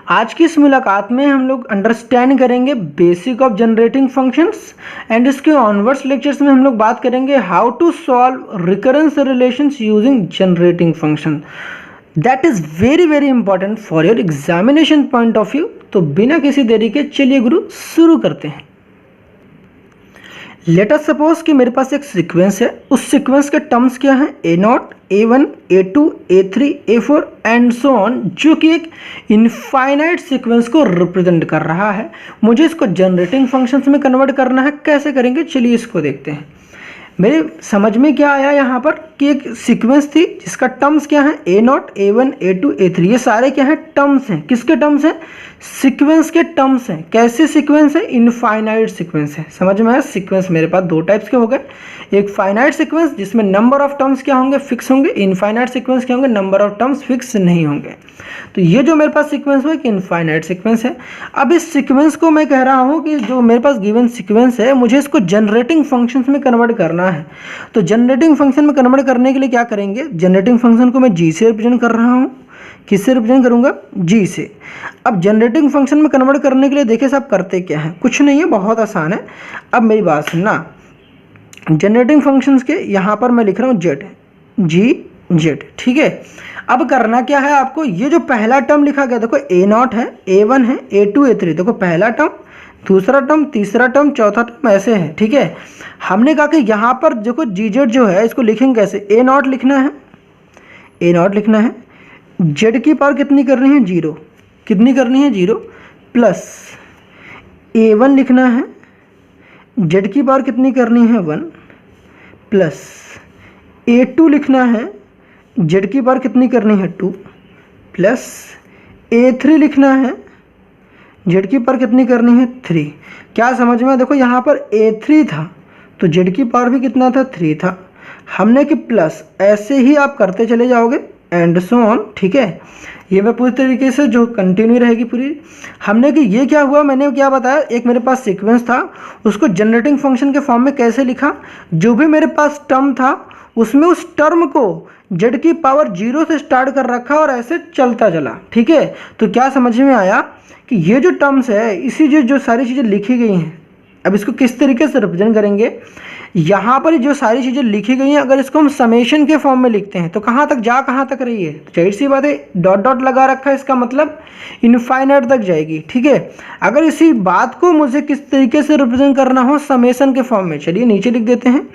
आज की इस मुलाकात में हम लोग अंडरस्टैंड करेंगे basic of generating functions and इसके ऑनवर्ड्स लेक्चर्स में हम लोग बात करेंगे how to solve recurrence relations using generating function. That is very very important for your examination point of view. तो बिना किसी देरी के चलिए गुरु शुरू करते हैं। लेट अस सपोज कि मेरे पास एक सीक्वेंस है, उस सीक्वेंस के टर्म्स क्या हैं, A0, A1, A2, A3, A4 and so on, जो कि एक इनफाइनाइट सीक्वेंस को रिप्रेजेंट कर रहा है। मुझे इसको जनरेटिंग फंक्शंस में कन्वर्ट करना है। कैसे करेंगे, चलिए इसको देखते हैं। मेरे समझ में क्या आया यहाँ पर कि एक सीक्वेंस थी जिसका टर्म्स क्या है, A0, A1, A2, A3। ये सारे क्या हैं, टर्म्स हैं। किसके टर्म्स हैं, सीक्वेंस के टर्म्स हैं। कैसे सीक्वेंस है, इनफाइनाइट सीक्वेंस है। समझ में आया। सीक्वेंस मेरे पास दो टाइप्स के हो गए, एक फाइनाइट सीक्वेंस जिसमें नंबर ऑफ टर्म्स क्या होंगे, फिक्स होंगे। इनफाइनाइट सीक्वेंस क्या होंगे, नंबर ऑफ टर्म्स फिक्स नहीं होंगे। तो ये जो मेरे पास सीक्वेंस है कि इनफाइनाइट सीक्वेंस है। अब इस सीक्वेंस को मैं कह रहा हूँ कि जो मेरे पास गिवन सीक्वेंस है, मुझे इसको जनरेटिंग फंक्शंस में कन्वर्ट करना है। तो जनरेटिंग फंक्शन में कन्वर्ट करने के लिए क्या करेंगे, जनरेटिंग फंक्शन को मैं जी से रिप्रेजेंट कर रहा हूँ। किससे रिप्रेजेंट करूँगा, जी से। अब जनरेटिंग फंक्शन में कन्वर्ट करने के लिए देखिए साहब करते क्या है, कुछ नहीं है, बहुत आसान है। अब मेरी बात सुनना, जनरेटिंग फंक्शंस के यहाँ पर मैं लिख रहा हूँ जेड, जी जेड, ठीक है। अब करना क्या है आपको, ये जो पहला टर्म लिखा गया देखो, A0 है, A1 है, A2, A3, देखो पहला टर्म, दूसरा टर्म, तीसरा टर्म, चौथा टर्म, ऐसे है, ठीक है। हमने कहा कि यहाँ पर देखो जी जेड जो है इसको लिखेंगे कैसे, A0 लिखना है, A0 लिखना है, जेड की पावर कितनी करनी है, 0, कितनी करनी है, 0, प्लस A1 लिखना है, जेड की पावर कितनी करनी है, 1, प्लस A2 लिखना है, जेड की पावर कितनी करनी है, 2, प्लस A3 लिखना है, जेड की पावर कितनी करनी है, 3। क्या समझ में, देखो यहाँ पर A3 था तो जेड की पावर भी कितना था, 3 था। हमने कि प्लस, ऐसे ही आप करते चले जाओगे एंड सो ऑन, ठीक है। ये मैं पूरी तरीके से जो कंटिन्यू रहेगी पूरी। हमने कि ये क्या हुआ, मैंने क्या बताया, एक मेरे पास सीक्वेंस था, उसको जनरेटिंग फंक्शन के फॉर्म में कैसे लिखा, जो भी मेरे पास टर्म था उसमें उस टर्म को जेड की पावर 0 से स्टार्ट कर रखा और ऐसे चलता चला, ठीक है। तो क्या समझ में आया कि ये जो टर्म्स है, इसी जो सारी चीज़ें लिखी गई हैं, अब इसको किस तरीके से रिप्रेजेंट करेंगे। यहाँ पर जो सारी चीज़ें लिखी गई हैं, अगर इसको हम समेशन के फॉर्म में लिखते हैं तो कहाँ तक कहाँ तक रही है, तो जाहिर सी बात है डॉट डॉट लगा रखा है, इसका मतलब इनफाइनाइट तक जाएगी, ठीक है। अगर इसी बात को मुझे किस तरीके से रिप्रेजेंट करना हो, समेशन के फॉर्म में, चलिए नीचे लिख देते हैं।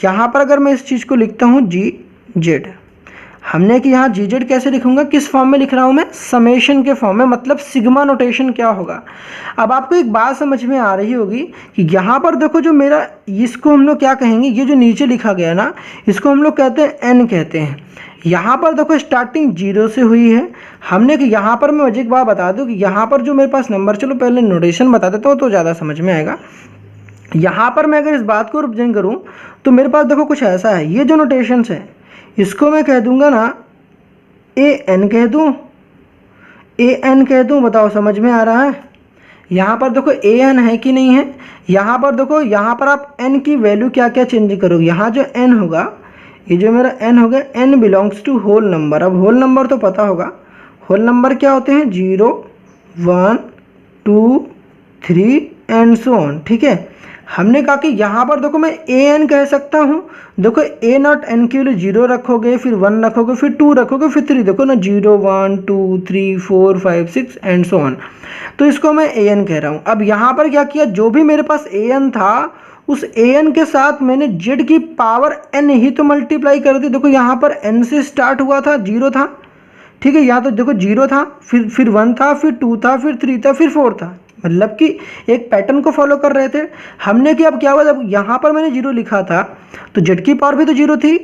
यहाँ पर अगर मैं इस चीज़ को लिखता हूँ जी जेड, हमने कि यहाँ जी जेड कैसे लिखूंगा, किस फॉर्म में लिख रहा हूँ मैं, समेशन के फॉर्म में, मतलब सिग्मा नोटेशन क्या होगा। अब आपको एक बात समझ में आ रही होगी कि यहाँ पर देखो जो मेरा, इसको हम लोग क्या कहेंगे, ये जो नीचे लिखा गया ना, इसको हम लोग कहते हैं एन कहते हैं। यहाँ पर देखो स्टार्टिंग 0 से हुई है। हमने कि यहाँ पर मैं मुझे एक बात बता दूँ कि यहाँ पर जो मेरे पास नंबर, चलो पहले नोटेशन बता देता हूँ तो ज़्यादा समझ में आएगा। यहाँ पर मैं अगर इस बात को रिप्रेजेंट करूँ तो मेरे पास देखो कुछ ऐसा है, ये जो नोटेशंस है इसको मैं कह दूंगा ना, AN कह दूँ, AN कह दूँ, बताओ समझ में आ रहा है। यहाँ पर देखो AN है कि नहीं है, यहाँ पर देखो, यहाँ पर आप N की वैल्यू क्या क्या चेंज करोगे। यहाँ जो N होगा, ये जो मेरा N होगा, N belongs to whole number. अब होल नंबर तो पता होगा, होल नंबर क्या होते हैं, 0, 1, 2, 3 एंड सो ऑन, ठीक है। हमने कहा कि यहाँ पर देखो मैं AN कह सकता हूँ, देखो A0 N के लिए 0 रखोगे, फिर 1 रखोगे, फिर 2 रखोगे, फिर 3, देखो ना 0, 1, 2, 3, 4, 5, 6 एंड सो ऑन। तो इसको मैं AN कह रहा हूँ। अब यहाँ पर क्या किया, जो भी मेरे पास AN था उस AN के साथ मैंने Z की पावर N ही तो मल्टीप्लाई कर दी। देखो यहाँ पर N से स्टार्ट हुआ था, 0 था, ठीक है। यहाँ तो देखो 0 था, फिर 1 था, फिर 2 था, फिर 3 था, फिर 4 था, मतलब कि एक पैटर्न को फॉलो कर रहे थे। हमने कि अब क्या हुआ, जब यहाँ पर मैंने 0 लिखा था तो जेड की पावर भी तो 0 थी,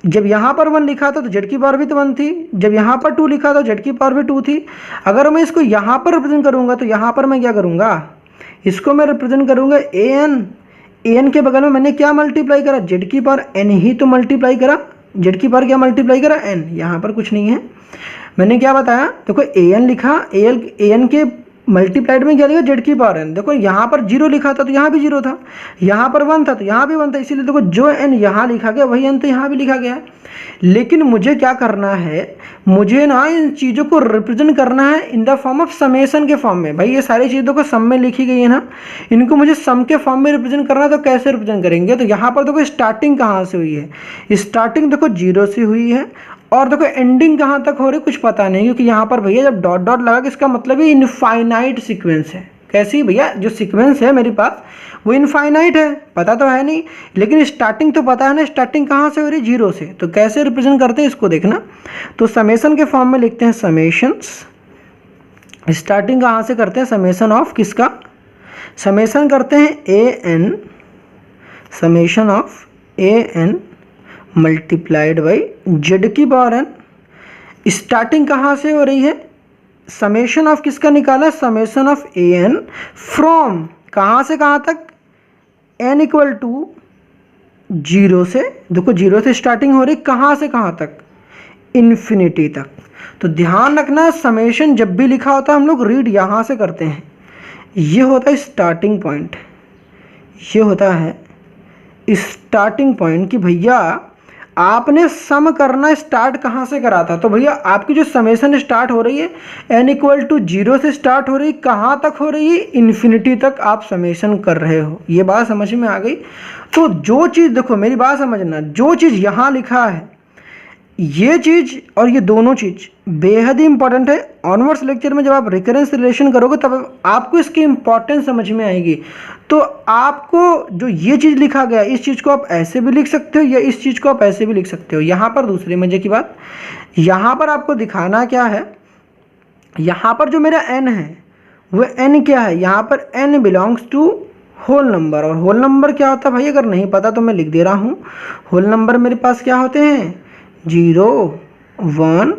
जब यहाँ पर 1 लिखा था तो जेड की पावर भी तो 1 थी, जब यहाँ पर 2 लिखा था जेड की पावर भी 2 थी। अगर मैं इसको यहाँ पर रिप्रेजेंट करूँगा तो यहाँ पर मैं क्या करूँगा, इसको मैं रिप्रेजेंट करूँगा AN के बगल में मैंने क्या मल्टीप्लाई करा, जेड की पावर N ही तो मल्टीप्लाई करा, जेड की पावर क्या मल्टीप्लाई करा, N। यहाँ पर कुछ नहीं है, मैंने क्या बताया, देखो AN लिखा, AN के मल्टीप्लाइड में क्या लिखा जेड की पावर एन। देखो यहाँ पर जीरो लिखा था तो यहाँ भी जीरो था, यहाँ पर वन था तो यहाँ भी वन था, इसीलिए देखो जो एन यहाँ लिखा गया वही एन तो यहाँ भी लिखा गया है। लेकिन मुझे क्या करना है, मुझे ना इन चीज़ों को रिप्रेजेंट करना है in the form of summation के फॉर्म में। भाई ये सारी चीज़ों को सम में लिखी गई है ना, इनको मुझे सम के फॉर्म में रिप्रेजेंट करना है, तो कैसे रिप्रेजेंट करेंगे। तो यहाँ पर देखो स्टार्टिंग कहाँ से हुई है, स्टार्टिंग देखो जीरो से हुई है, और देखो एंडिंग कहाँ तक हो रही कुछ पता नहीं, क्योंकि यहाँ पर भैया जब डॉट डॉट लगा, इसका मतलब ये इनफाइनाइट सीक्वेंस है। कैसी भैया, जो सीक्वेंस है मेरे पास वो इनफाइनाइट है, पता तो है नहीं, लेकिन स्टार्टिंग तो पता है ना, स्टार्टिंग कहाँ से हो रही, जीरो से। तो कैसे रिप्रेजेंट करते हैं इसको देखना, तो समेशन के फॉर्म में लिखते हैं समेशंस। स्टार्टिंग कहाँ से करते हैं, समेशन ऑफ किसका, समेशन करते हैं A N, summation of A N multiplied by Z की पावर एन। स्टार्टिंग कहाँ से हो रही है, समेशन ऑफ किसका निकाला, summation of A N from कहाँ से कहाँ तक, एन इक्वल टू जीरो से, देखो जीरो से स्टार्टिंग हो रही, कहाँ से कहाँ तक, इन्फिनिटी तक। तो ध्यान रखना समेशन जब भी लिखा होता है हम लोग रीड यहाँ से करते हैं, ये होता है स्टार्टिंग पॉइंट, ये होता है स्टार्टिंग पॉइंट कि भैया आपने सम करना स्टार्ट कहाँ से करा था। तो भैया आपकी जो समेशन स्टार्ट हो रही है एन इक्वल टू जीरो से स्टार्ट हो रही, कहाँ तक हो रही है, इन्फिनिटी तक आप समेशन कर रहे हो। ये बात समझ में आ गई। तो जो चीज़ देखो मेरी बात समझना, जो चीज़ यहाँ लिखा है ये चीज़ और ये दोनों चीज़ बेहद ही इंपॉर्टेंट है। ऑनवर्ड्स लेक्चर में जब आप रिकरेंस रिलेशन करोगे तब आपको इसकी इंपॉर्टेंस समझ में आएगी। तो आपको जो ये चीज़ लिखा गया इस चीज़ को आप ऐसे भी लिख सकते हो या इस चीज़ को आप ऐसे भी लिख सकते हो। यहाँ पर दूसरी मजे की बात, यहाँ पर आपको दिखाना क्या है, यहाँ पर जो मेरा n है वो n क्या है, यहाँ पर n belongs to whole number. और होल नंबर क्या होता है भाई, अगर नहीं पता तो मैं लिख दे रहा हूँ। होल नंबर मेरे पास क्या होते हैं, 0 1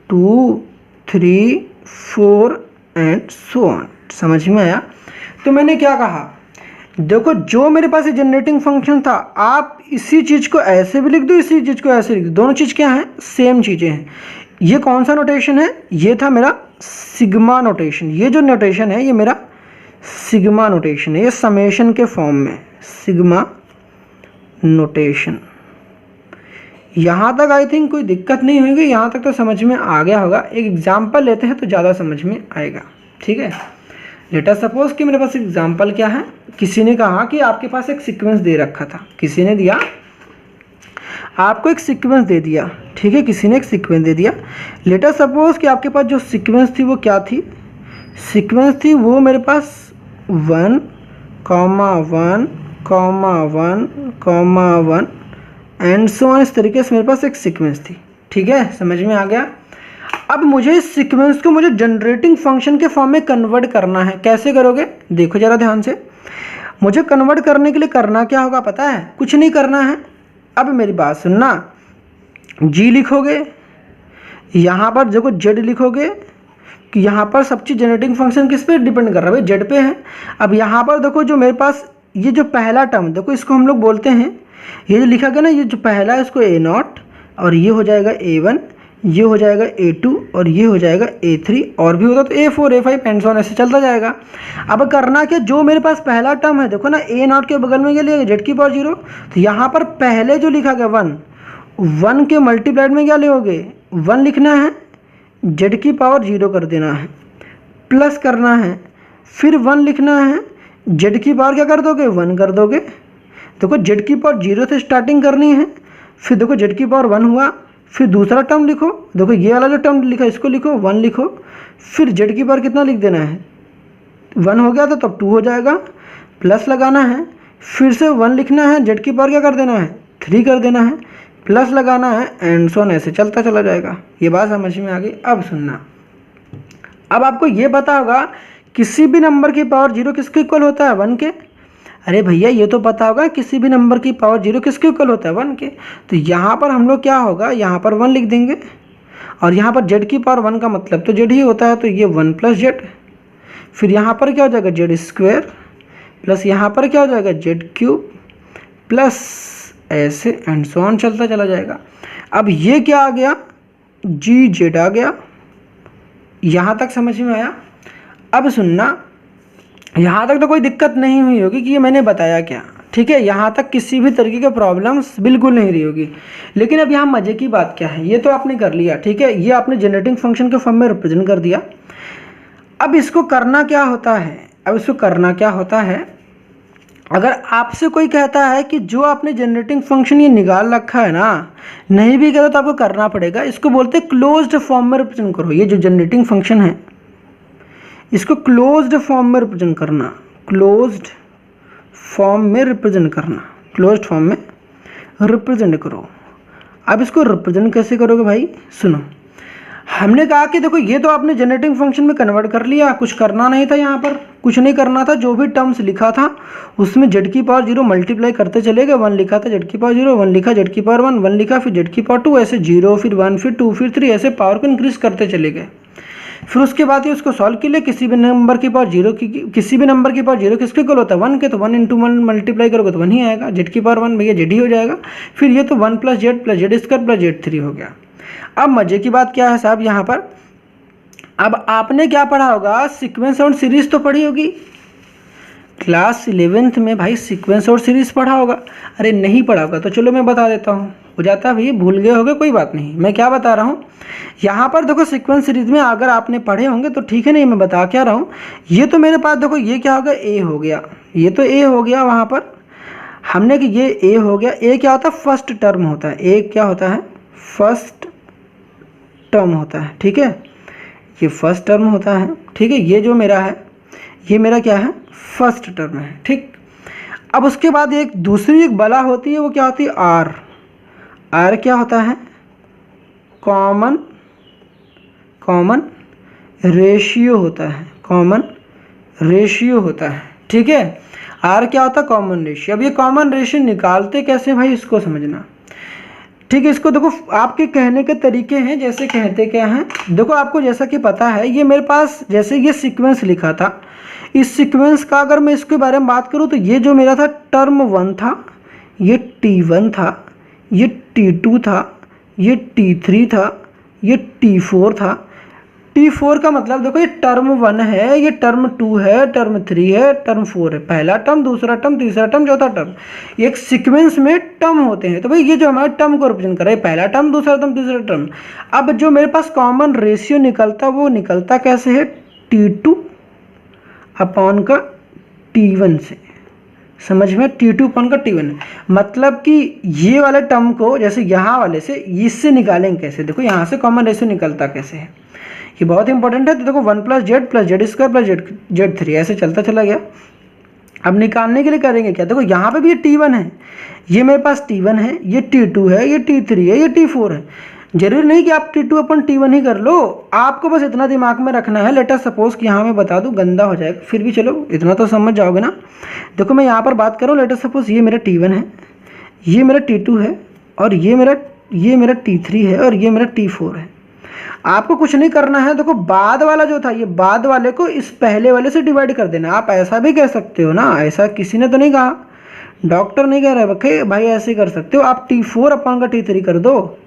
2 3 4 एंड सो ऑन। समझ में आया। तो मैंने क्या कहा, देखो जो मेरे पास ये जनरेटिंग फंक्शन था, आप इसी चीज़ को ऐसे भी लिख दो, इसी चीज़ को ऐसे लिख दो, दोनों चीज़ क्या है, सेम चीज़ें हैं। ये कौन सा नोटेशन है, ये था मेरा सिग्मा नोटेशन। ये जो नोटेशन है ये मेरा सिग्मा नोटेशन है, ये समेशन के फॉर्म में सिग्मा नोटेशन। यहाँ तक आई थिंक कोई दिक्कत नहीं होगी, यहाँ तक तो समझ में आ गया होगा। एक एग्जाम्पल लेते हैं तो ज़्यादा समझ में आएगा। ठीक है, लेटर सपोज कि मेरे पास एग्जाम्पल क्या है, किसी ने कहा कि आपके पास एक सीक्वेंस दे रखा था, किसी ने दिया आपको एक सीक्वेंस दे दिया। ठीक है, किसी ने एक सीक्वेंस दे दिया। लेटर सपोज कि आपके पास जो सीक्वेंस थी वो क्या थी, सीक्वेंस थी वो मेरे पास 1, 1, 1, 1 एंड सो ऑन। इस तरीके से मेरे पास एक सीक्वेंस थी। ठीक है, समझ में आ गया। अब मुझे इस सीक्वेंस को मुझे जनरेटिंग फंक्शन के फॉर्म में कन्वर्ट करना है। कैसे करोगे, देखो ज़रा ध्यान से। मुझे कन्वर्ट करने के लिए करना क्या होगा पता है, कुछ नहीं करना है। अब मेरी बात सुनना, जी लिखोगे, यहाँ पर देखो जेड लिखोगे कि यहाँ पर सब चीज़ जनरेटिंग फंक्शन किस पे डिपेंड कर रहा है, भाई जेड पे है। अब यहाँ पर देखो जो मेरे पास ये जो पहला टर्म, देखो इसको हम लोग बोलते हैं, ये जो लिखा गया ना, ये जो पहला है इसको A0, और ये हो जाएगा A1, ये हो जाएगा A2, और ये हो जाएगा A3, और भी होता तो A4, A5 and so on, ऐसे चलता जाएगा। अब करना क्या, जो मेरे पास पहला टर्म है देखो ना, A0 के बगल में क्या लिया जेड की पावर 0, तो यहाँ पर पहले जो लिखा गया 1 के मल्टीप्लाइड में क्या लिखोगे 1 लिखना है, जेड की पावर 0 कर देना है, प्लस करना है, फिर 1 लिखना है, जेड की पावर क्या कर दोगे 1 कर दोगे। देखो जेड की पावर 0 से स्टार्टिंग करनी है, फिर देखो जेड की पावर 1 हुआ, फिर दूसरा टर्म लिखो, देखो ये वाला जो टर्म लिखा इसको लिखो 1 लिखो, फिर जेड की पावर कितना लिख देना है 1 हो गया था तब 2 हो जाएगा, प्लस लगाना है, फिर से 1 लिखना है, जेड की पावर क्या कर देना है 3 कर देना है, प्लस लगाना है एंड सो ऑन, ऐसे चलता चला जाएगा। ये बात समझ में आ गई। अब सुनना, अब आपको ये पता होगा किसी भी नंबर की पावर 0 किसके इक्वल होता है 1 के। अरे भैया ये तो पता होगा किसी भी नंबर की पावर 0 किसके इक्वल होता है 1 के। तो यहाँ पर हम लोग क्या होगा, यहाँ पर 1 लिख देंगे, और यहाँ पर जेड की पावर 1 का मतलब तो जेड ही होता है, तो ये 1 प्लस जेड, फिर यहाँ पर क्या हो जाएगा जेड स्क्वायर, प्लस यहाँ पर क्या हो जाएगा जेड क्यूब, प्लस ऐसे एंड सो ऑन चलता चला जाएगा। अब ये क्या आ गया, जी जेड आ गया। यहाँ तक समझ में आया। अब सुनना, यहाँ तक तो कोई दिक्कत नहीं हुई होगी कि ये मैंने बताया क्या, ठीक है, यहाँ तक किसी भी तरीके के प्रॉब्लम्स बिल्कुल नहीं रही होगी। लेकिन अब यहाँ मज़े की बात क्या है, ये तो आपने कर लिया, ठीक है, ये आपने जनरेटिंग फंक्शन के फॉर्म में रिप्रेजेंट कर दिया। अब इसको करना क्या होता है, अब इसको करना क्या होता है, अगर आपसे कोई कहता है कि जो आपने जनरेटिंग फंक्शन ये निकाल रखा है ना, नहीं भी करो तो आपको करना पड़ेगा, इसको बोलते हैं क्लोज्ड फॉर्म में रिप्रेजेंट करो। ये जो जनरेटिंग फंक्शन है इसको क्लोज्ड फॉर्म में रिप्रेजेंट करना, क्लोज्ड फॉर्म में रिप्रेजेंट करना, क्लोज्ड फॉर्म में रिप्रेजेंट करो। अब इसको रिप्रेजेंट कैसे करोगे भाई, सुनो, हमने कहा कि देखो ये तो आपने जनरेटिंग फंक्शन में कन्वर्ट कर लिया, कुछ करना नहीं था, यहाँ पर कुछ नहीं करना था, जो भी टर्म्स लिखा था उसमें जेड की पावर 0 मल्टीप्लाई करते चले गए, 1 लिखा था जेड की पावर 0, 1 लिखा जेड की पावर 1, 1 लिखा फिर जेड की पावर 2, ऐसे 0 फिर 1 फिर 2 फिर 3, ऐसे पावर को इंक्रीज करते चले गए। फिर उसके बाद ये उसको सॉल्व के लिए किसी भी नंबर की पावर 0 की, किसी भी नंबर की पावर 0 किसके इक्वल होता है 1 के, तो 1 × 1 मल्टीप्लाई करोगे तो 1 ही आएगा, जेड की पावर 1 भैया जेड ही हो जाएगा। फिर ये तो 1 + जेड स्क्वायर + जेड 3 हो गया। अब मजे की बात क्या है साहब, यहाँ पर अब आपने क्या पढ़ा होगा, सीक्वेंस और सीरीज तो पढ़ी होगी, क्लास 11th में भाई सीक्वेंस और सीरीज पढ़ा होगा। अरे नहीं पढ़ा होगा तो चलो मैं बता देता हूँ, हो जाता है भैया भूल गए होगे, कोई बात नहीं, मैं क्या बता रहा हूँ यहाँ पर देखो, सीक्वेंस सीरीज में अगर आपने पढ़े होंगे तो ठीक है, नहीं मैं बता क्या रहा हूँ, ये तो मेरे पास देखो ये क्या होगा, ए हो गया, ये तो ए हो गया, वहाँ पर हमने कि ये ए हो गया, ए क्या होता है फर्स्ट टर्म होता है, ए क्या होता है फर्स्ट टर्म होता है, ठीक है, ये फर्स्ट टर्म होता है, ठीक है, ये जो मेरा है ये मेरा क्या है फर्स्ट टर्म है, ठीक। अब उसके बाद एक दूसरी एक बला होती है, वो क्या होती है आर, आर क्या होता है कॉमन रेशियो होता है, कॉमन रेशियो होता है, ठीक है, आर क्या होता है कॉमन रेशियो। अब ये कॉमन रेशियो निकालते कैसे भाई, इसको समझना, ठीक है। इसको देखो आपके कहने के तरीके हैं, जैसे कहते क्या हैं, देखो आपको जैसा कि पता है ये मेरे पास जैसे ये सीक्वेंस लिखा था, इस सीक्वेंस का अगर मैं इसके बारे में बात करूँ तो ये जो मेरा था टर्म 1 था, ये T1 था, ये T2 था, ये T3 था, ये T4 था। T4 का मतलब देखो ये टर्म 1 है, ये टर्म 2 है, टर्म 3 है, टर्म 4 है, पहला टर्म, दूसरा टर्म, तीसरा टर्म, चौथा टर्म, एक सीक्वेंस में टर्म होते हैं। तो भाई ये जो हमारे टर्म को रिप्रेजेंट कर रहा है, पहला टर्म, दूसरा टर्म, तीसरा टर्म। अब जो मेरे पास कॉमन रेशियो निकलता वो निकलता कैसे है, T2 अपॉन का T1 से, समझ में, T2 अपॉन का T1, मतलब कि ये वाले टर्म को जैसे यहाँ वाले से इससे निकालेंगे कैसे, देखो यहाँ से कॉमन रेशियो निकलता कैसे है, ये बहुत इंपॉर्टेंट है। तो देखो 1 + जेड स्क्वायर + जेड 3 ऐसे चलता चला गया। अब निकालने के लिए करेंगे क्या, देखो यहाँ पे भी ये T1 है, ये मेरे पास T1 है, ये T2 है, ये T3 है, ये T4 है। जरूरी नहीं कि आप T2 अपन T1 ही कर लो, आपको बस इतना दिमाग में रखना है। लेटर सपोज कि यहाँ मैं बता दूँ गंदा हो जाएगा, फिर भी चलो इतना तो समझ जाओगे ना। देखो मैं यहाँ पर बात करूँ, लेटर सपोज ये मेरा T1 है, ये मेरा T2 है, और ये मेरा T3 है, और ये मेरा T4 है। आपको कुछ नहीं करना है, देखो बाद वाला जो था, ये बाद वाले को इस पहले वाले से डिवाइड कर देना। आप ऐसा भी कह सकते हो ना, ऐसा किसी ने तो नहीं कहा, डॉक्टर नहीं कह रहा भाई ऐसे कर सकते हो, आप T4 अपॉन का T3 कर दो।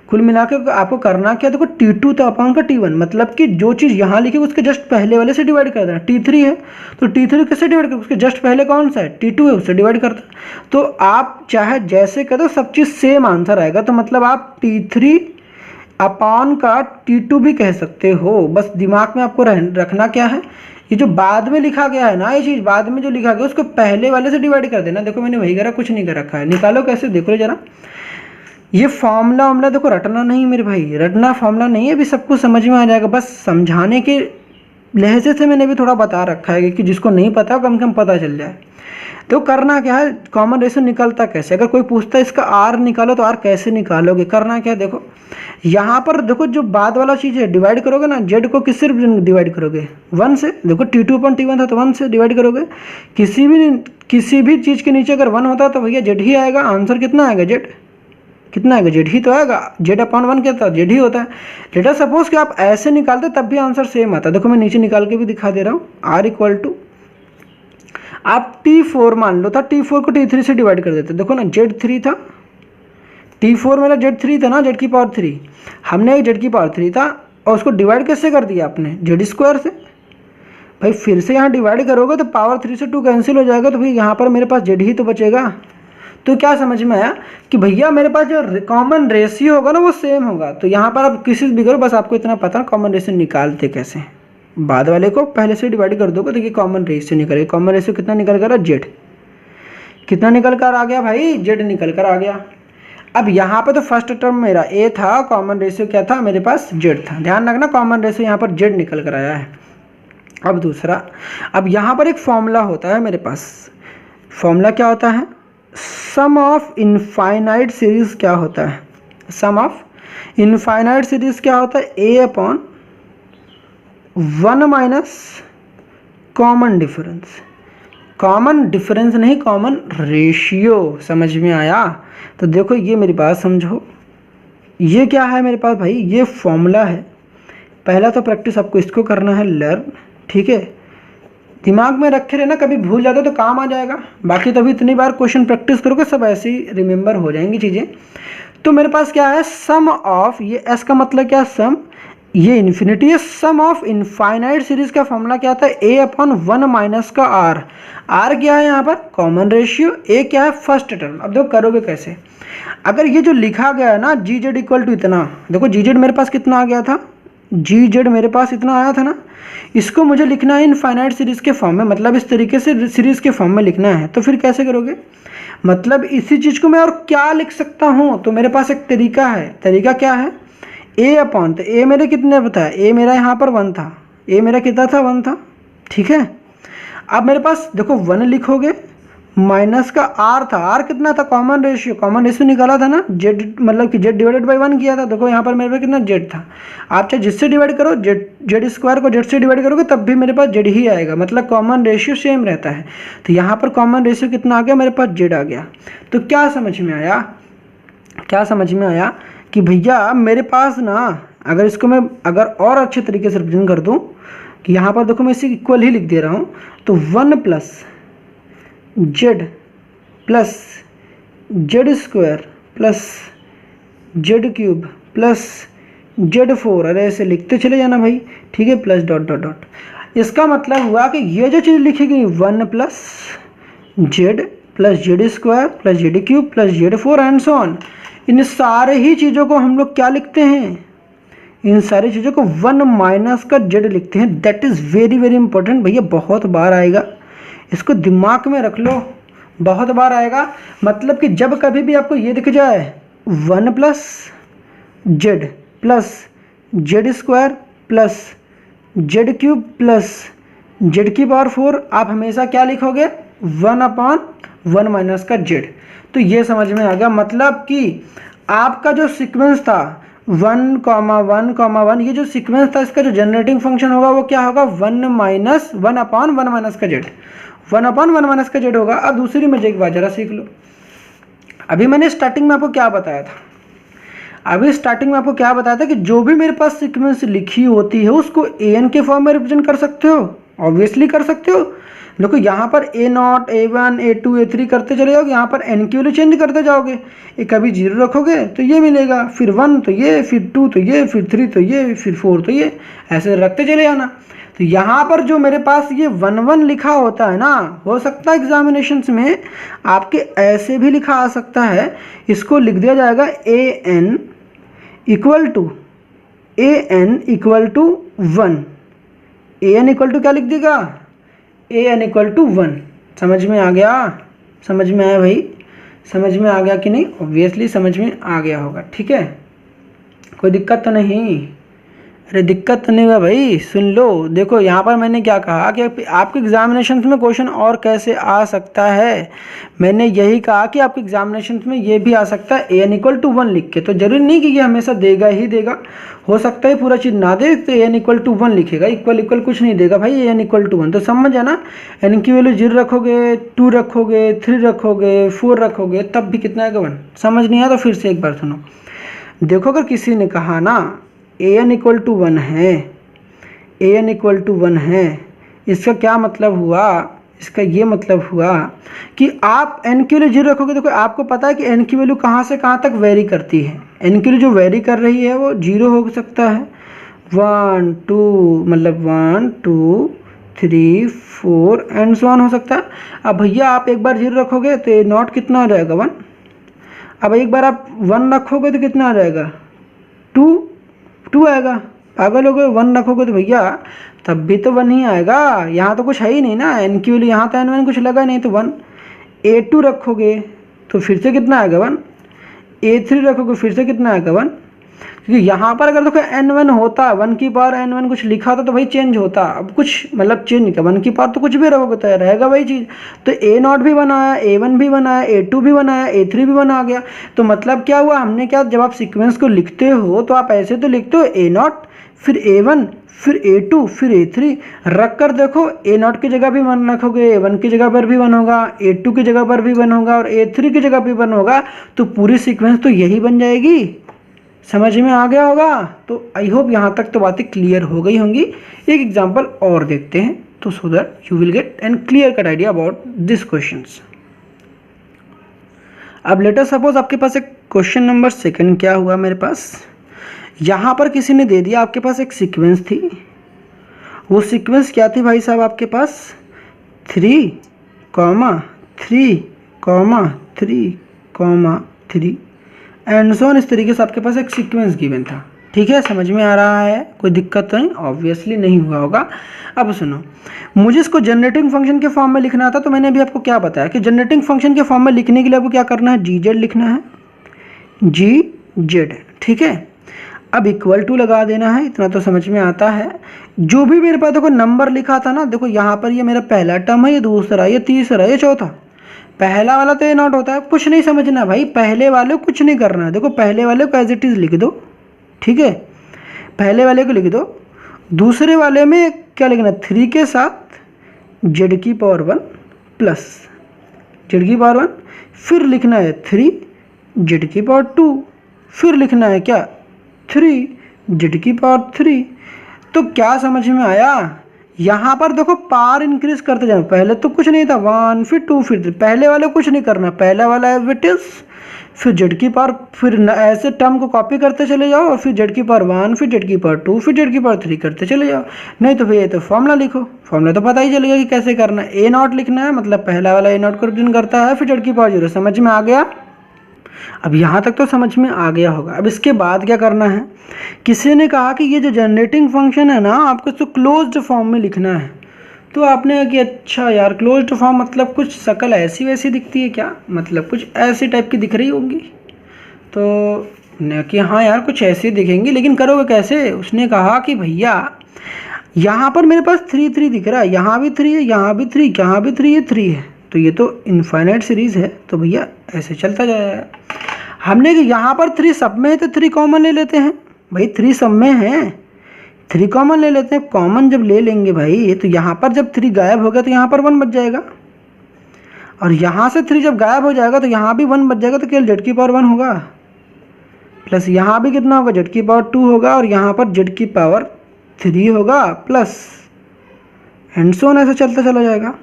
कुल मिला के आपको करना क्या, देखो T2 था अपॉन का T1, मतलब कि जो चीज़ यहाँ लिखी उसके जस्ट पहले वाले से डिवाइड कर देना। T3 है तो T3 किससे डिवाइड कर, उसके जस्ट पहले कौन सा है T2 है, उससे डिवाइड करता। तो आप चाहे जैसे कर दो, सब चीज़ सेम आंसर आएगा। तो मतलब आप T3 अपॉन का T2 भी कह सकते हो। बस दिमाग में आपको रखना क्या है, ये जो बाद में लिखा गया है ना, ये चीज़ बाद में जो लिखा गया उसको पहले वाले से डिवाइड कर देना। देखो मैंने वही करा, कुछ नहीं कर रखा है। निकालो कैसे, देखो जरा, ये फॉर्मूला देखो रटना नहीं मेरे भाई, रटना फॉर्मूला नहीं है, अभी सबको समझ में आ जाएगा। बस समझाने के लहजे से मैंने भी थोड़ा बता रखा है कि जिसको नहीं पता कम से कम पता चल जाए। तो करना क्या है, कॉमन रेशियो निकलता कैसे, अगर कोई पूछता है इसका आर निकालो तो आर कैसे निकालोगे, करना क्या, देखो यहाँ पर देखो जो बाद वाला चीज़ है डिवाइड करोगे ना, जेड को किससे डिवाइड करोगे 1 से। देखो T2 अपॉन T1 था तो 1 से डिवाइड करोगे। किसी भी चीज़ के नीचे अगर 1 होता तो भैया जेड ही आएगा। आंसर कितना आएगा, जेड कितना आएगा, जेड ही तो आएगा। जेड अपॉन 1 क्या था, जेड ही होता है। लेटर सपोज कि आप ऐसे निकालते तब भी आंसर सेम आता। देखो मैं नीचे निकाल के भी दिखा दे रहा हूँ, आर इक्वल टू आप T4 मान लो था, T4 को T3 से डिवाइड कर देते। देखो ना Z3 था, T4 मेरा Z3 था ना, जेड की पावर 3, हमने जेड की पावर 3 था और उसको डिवाइड कैसे कर दिया आपने, जेड स्क्वायर से। भाई फिर से यहाँ डिवाइड करोगे तो पावर 3 से 2 कैंसिल हो जाएगा, तो भाई यहाँ पर मेरे पास जेड ही तो बचेगा। तो क्या समझ में आया कि भैया मेरे पास जो कॉमन रेशियो होगा ना वो सेम होगा। तो यहाँ पर आप किसी भी करो, बस आपको इतना पता ना कॉमन रेशियो निकालते कैसे, बाद वाले को पहले से डिवाइड कर दोगे तो ये कॉमन रेशियो निकलेगा। कॉमन रेशियो कितना निकल कर, जेड कितना निकल कर आ गया भाई, जेड निकल कर आ गया। अब यहाँ पे तो फर्स्ट टर्म मेरा ए था, कॉमन रेशियो क्या था मेरे पास, जेड था। ध्यान रखना कॉमन रेशियो यहाँ पर जेड निकल कर आया है। अब दूसरा, अब यहाँ पर एक फॉर्मूला होता है मेरे पास, फॉर्मूला क्या होता है, सम ऑफ इनफाइनाइट सीरीज क्या होता है, सम ऑफ इनफाइनाइट सीरीज क्या होता है, A upon 1 minus common difference, common difference नहीं कॉमन रेशियो। समझ में आया? तो देखो ये मेरी बात समझो, ये क्या है मेरे पास भाई, ये फॉर्मूला है। पहला तो प्रैक्टिस आपको इसको करना है लर्न, ठीक है, दिमाग में रखे रहना, कभी भूल जाते तो काम आ जाएगा। बाकी तभी इतनी बार क्वेश्चन प्रैक्टिस करोगे सब ऐसे ही रिमेंबर हो जाएंगी चीज़ें। तो मेरे पास क्या है, सम ऑफ, ये एस का मतलब क्या, सम, ये इन्फिनिटी है। सम ऑफ इनफाइनाइट सीरीज का फॉर्मूला क्या था, ए अपॉन 1 माइनस का आर। आर क्या है यहाँ पर, कॉमन रेशियो, ए क्या है, फर्स्ट टर्म। अब देखो करोगे कैसे, अगर ये जो लिखा गया है ना जी जेड इक्वल टू इतना, देखो जी जेड मेरे पास कितना आ गया था, जी जेड मेरे पास इतना आया था ना, इसको मुझे लिखना है इनफाइनाइट सीरीज के फॉर्म में, मतलब इस तरीके से सीरीज के फॉर्म में लिखना है। तो फिर कैसे करोगे, मतलब इसी चीज़ को मैं और क्या लिख सकता हूँ, तो मेरे पास एक तरीका है। तरीका क्या है, ए अपॉन, तो ए मेरे कितने पता है, ए मेरा यहाँ पर 1 था, ए मेरा कितना था, 1 था, ठीक है। अब मेरे पास देखो 1 लिखोगे, माइनस का आर था, आर कितना था, कॉमन रेशियो, कॉमन रेशियो निकाला था ना, जेड मतलब कि जेड डिवाइडेड बाई 1 किया था। देखो यहाँ पर मेरे पास कितना जेड था, आप चाहे जिससे डिवाइड करो, जेड स्क्वायर को जेड से डिवाइड करोगे तब भी मेरे पास जेड ही आएगा, मतलब कॉमन रेशियो सेम रहता है। तो यहाँ पर कॉमन रेशियो कितना आ गया, मेरे पास जेड आ गया। तो क्या समझ में आया, क्या समझ में आया कि भैया मेरे पास ना, अगर इसको मैं अगर और अच्छे तरीके से रिप्रेजेंट कर दूँ कि यहाँ पर देखो मैं इसे इक्वल ही लिख दे रहा हूँ, तो 1 plus Z plus Z square plus Z cube plus Z 4, अरे ऐसे लिखते चले जाना भाई, ठीक है, प्लस डॉट डॉट डॉट। इसका मतलब हुआ कि ये जो चीज़ लिखी गई 1 plus Z square plus Z cube plus Z 4 and so on, इन सारे ही चीज़ों को हम लोग क्या लिखते हैं, इन सारी चीज़ों को 1 माइनस का जेड लिखते हैं। That is very very important भैया, बहुत बार आएगा, इसको दिमाग में रख लो, बहुत बार आएगा। मतलब कि जब कभी भी आपको ये दिख जाए 1 plus Z square plus Z cube plus Z की पावर 4, आप हमेशा क्या लिखोगे, 1 अपॉन 1 माइनस का जेड। तो ये समझ में आ गया, मतलब कि आपका जो सीक्वेंस था 1,1,1, ये जो सीक्वेंस था इसका जो जनरेटिंग फंक्शन होगा वो क्या होगा, 1 अपॉन 1 माइनस का जेड, 1 अपॉन 1 माइनस का जेड होगा। अब दूसरी मजे की बात जरा सीख लो, अभी मैंने स्टार्टिंग में आपको क्या बताया था, अभी स्टार्टिंग में आपको क्या बताया था कि जो भी मेरे पास सीक्वेंस लिखी होती है उसको an के फॉर्म में रिप्रेजेंट कर सकते हो, ऑब्वियसली कर सकते हो। देखो यहाँ पर a0, a1, a2, a3 करते चले जाओगे, यहाँ पर n की वैल्यू चेंज करते जाओगे, ये कभी 0 रखोगे तो ये मिलेगा, फिर 1 तो ये, फिर 2 तो ये, फिर 3 तो ये, फिर 4 तो ये, ऐसे रखते चले जाना। तो यहाँ पर जो मेरे पास ये 1 लिखा होता है ना, हो सकता है एग्जामिनेशंस में आपके ऐसे भी लिखा आ सकता है, इसको लिख दिया जाएगा an equal to 1, an equal to क्या लिख देगा, an इक्वल टू 1। समझ में आ गया, समझ में आया भाई, समझ में आ गया कि नहीं, ऑब्वियसली समझ में आ गया होगा, ठीक है, कोई दिक्कत तो नहीं, अरे दिक्कत तो नहीं हुआ भाई, सुन लो। देखो यहाँ पर मैंने क्या कहा कि आपके एग्जामिनेशन में क्वेश्चन और कैसे आ सकता है, मैंने यही कहा कि आपके एग्जामिनेशन में ये भी आ सकता है an इक्वल टू 1 लिख के, तो जरूरी नहीं कि ये हमेशा देगा ही देगा, हो सकता है पूरा चीज़ ना दे तो an इक्वल टू 1 लिखेगा, इक्वल कुछ नहीं देगा भाई, an इक्वल टू 1। तो समझ जाना, n की वैल्यू 0 रखोगे, 2 रखोगे, 3 रखोगे, 4 रखोगे, तब भी कितना आएगा 1। समझ नहीं आया तो फिर से एक बार सुनो, देखो अगर किसी ने कहा ना an इक्वल टू 1 है, an इक्वल टू 1 है, इसका क्या मतलब हुआ, इसका ये मतलब हुआ कि आप n की वैल्यू 0 रखोगे। देखो आपको पता है कि n की वैल्यू कहाँ से कहाँ तक वेरी करती है, n की वैल्यू जो वेरी कर रही है वो 0 हो सकता है, 1 2 मतलब 1 2 3 4 एंड सो ऑन हो सकता है। अब भैया आप एक बार 0 रखोगे तो ए नॉट कितना हो जाएगा 1। अब एक बार आप 1 रखोगे तो कितना आ जाएगा 2 आएगा। पागल हो गए, 1 रखोगे तो भैया तब भी तो 1 ही आएगा। यहाँ तो कुछ है ही नहीं ना, एन क्यू लिए यहाँ तो एन वन कुछ लगा नहीं तो 1। A2 रखोगे तो फिर से कितना आएगा 1। A3 रखोगे फिर से कितना आएगा 1। क्योंकि यहाँ पर अगर देखो n1 होता, 1 की पावर n1 कुछ लिखा होता तो भाई चेंज होता। अब कुछ मतलब चेंज नहीं किया, 1 की पावर तो कुछ भी रखोगे तो रहेगा वही चीज़। तो A0 भी बनाया, A1 भी बनाया, A2 भी बनाया, A3 भी बना गया। तो मतलब क्या हुआ, हमने क्या, जब आप सीक्वेंस को लिखते हो तो आप ऐसे तो लिखते हो A0 फिर A1 फिर A2 फिर A3 रख कर देखो, A0 की जगह भी 1 रखोगे, A1 की जगह पर भी 1 होगा, A2 की जगह पर भी 1 होगा और A3 की जगह भी 1 होगा। तो पूरी सीक्वेंस तो यही बन जाएगी। समझ में आ गया होगा। तो आई होप यहाँ तक तो बातें क्लियर हो गई होंगी। एक एग्जांपल और देखते हैं तो so that you will get an clear cut idea about this questions. अब लेट अस सपोज आपके पास एक क्वेश्चन नंबर 2 क्या हुआ मेरे पास, यहाँ पर किसी ने दे दिया आपके पास एक सीक्वेंस थी। वो सीक्वेंस क्या थी भाई साहब आपके पास 3, 3, 3, 3 एंड सो ऑन। इस तरीके से आपके पास एक सीक्वेंस गिवन था। ठीक है, समझ में आ रहा है, कोई दिक्कत तो नहीं, ऑब्वियसली नहीं हुआ होगा। अब सुनो, मुझे इसको जनरेटिंग फंक्शन के फॉर्म में लिखना था। तो मैंने अभी आपको क्या बताया कि जनरेटिंग फंक्शन के फॉर्म में लिखने के लिए आपको क्या करना है, GZ लिखना है, GZ। ठीक है, अब इक्वल टू लगा देना है, इतना तो समझ में आता है। जो भी मेरे पास देखो नंबर लिखा था ना, देखो यहाँ पर ये मेरा पहला टर्म है, ये दूसरा, ये तीसरा, ये चौथा। पहला वाला तो A0 होता है, कुछ नहीं समझना भाई, पहले वाले को कुछ नहीं करना है। देखो पहले वाले को एज इट इज़ लिख दो, ठीक है, पहले वाले को लिख दो। दूसरे वाले में क्या लिखना, 3 के साथ Z की पावर 1 प्लस Z की पावर 1, फिर लिखना है 3 Z की पावर 2, फिर लिखना है क्या 3 Z की पावर 3। तो क्या समझ में आया, यहाँ पर देखो पावर इंक्रीज करते जाना। पहले तो कुछ नहीं था, 1 फिर 2 फिर 3, पहले वाले कुछ नहीं करना, पहला वाला एज इट इज, फिर Z की पावर, फिर ऐसे टर्म को कॉपी करते चले जाओ और फिर Z की पावर 1 फिर Z की पावर 2 फिर Z की पावर 3 करते चले जाओ। नहीं तो भैया तो फॉर्मूला लिखो, फॉर्मूला तो पता ही चलेगा कि कैसे करना है। A0 लिखना है, मतलब पहला वाला A0 को रिप्रेजेंट करता है, फिर Z की पावर 0। समझ में आ गया। अब यहाँ तक तो समझ में आ गया होगा। अब इसके बाद क्या करना है, किसी ने कहा कि ये जो जनरेटिंग फंक्शन है ना, आपको इसको क्लोज्ड फॉर्म में लिखना है। तो आपने कहा कि अच्छा यार क्लोज्ड फॉर्म मतलब कुछ शक्ल ऐसी वैसी दिखती है क्या, मतलब कुछ ऐसी टाइप की दिख रही होगी। तो ने कि हाँ यार कुछ ऐसी दिखेंगी, लेकिन करोगे कैसे। उसने कहा कि भैया यहाँ पर मेरे पास 3 3 दिख रहा है, यहाँ भी 3 है, यहाँ भी 3, यहाँ भी 3 है, 3 है, तो ये तो इनफाइनाइट सीरीज़ है। तो भैया ऐसे चलता जाएगा। हमने कि यहाँ पर 3 सब में है तो 3 कॉमन ले लेते हैं भाई, 3 सब में है, 3 कॉमन ले लेते हैं। कॉमन जब ले लेंगे भाई तो यहाँ पर जब 3 गायब हो गया तो यहाँ पर 1 बच जाएगा, और यहाँ से 3 जब गायब हो जाएगा तो यहाँ भी 1 बच जाएगा। तो केवल Z की पावर 1 होगा, प्लस यहाँ भी कितना होगा, Z की पावर 2 होगा, और यहाँ पर Z की पावर 3 होगा प्लस एंड सो ऑन, ऐसे चलता चला जाएगा।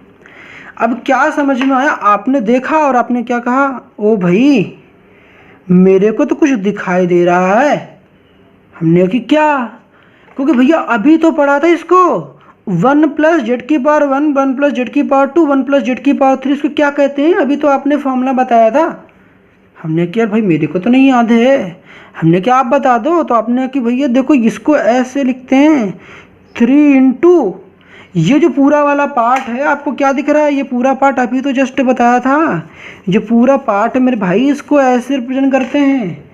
अब क्या समझ में आया, आपने देखा और आपने क्या कहा, ओ भाई मेरे को तो कुछ दिखाई दे रहा है। हमने कि क्या, क्योंकि भैया अभी तो पढ़ा था इसको 1 प्लस Z की पावर 1, 1 प्लस Z की पावर 2, 1 प्लस Z की पावर 3, इसको क्या कहते हैं, अभी तो आपने फॉर्मूला बताया था। हमने क्या भाई मेरे को तो नहीं याद है। हमने क्या आप बता दो। तो आपने कि भैया देखो इसको ऐसे लिखते हैं 3 इंटू ये जो पूरा वाला पार्ट है, आपको क्या दिख रहा है, ये पूरा पार्ट अभी तो जस्ट बताया था। ये पूरा पार्ट मेरे भाई इसको ऐसे रिप्रेजेंट करते हैं,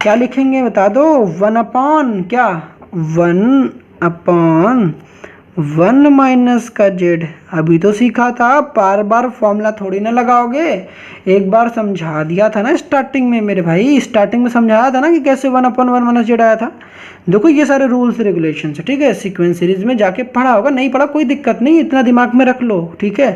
क्या लिखेंगे बता दो, 1 अपॉन क्या, 1 अपॉन 1 माइनस का Z। अभी तो सीखा था, बार बार फॉर्मूला थोड़ी ना लगाओगे। एक बार समझा दिया था ना स्टार्टिंग में मेरे भाई, स्टार्टिंग में समझाया था ना कि कैसे 1 अपॉन 1 माइनस Z आया था। देखो ये सारे रूल्स रेगुलेशन है, ठीक है, सीक्वेंस सीरीज में जाके पढ़ा होगा, नहीं पढ़ा कोई दिक्कत नहीं, इतना दिमाग में रख लो, ठीक है।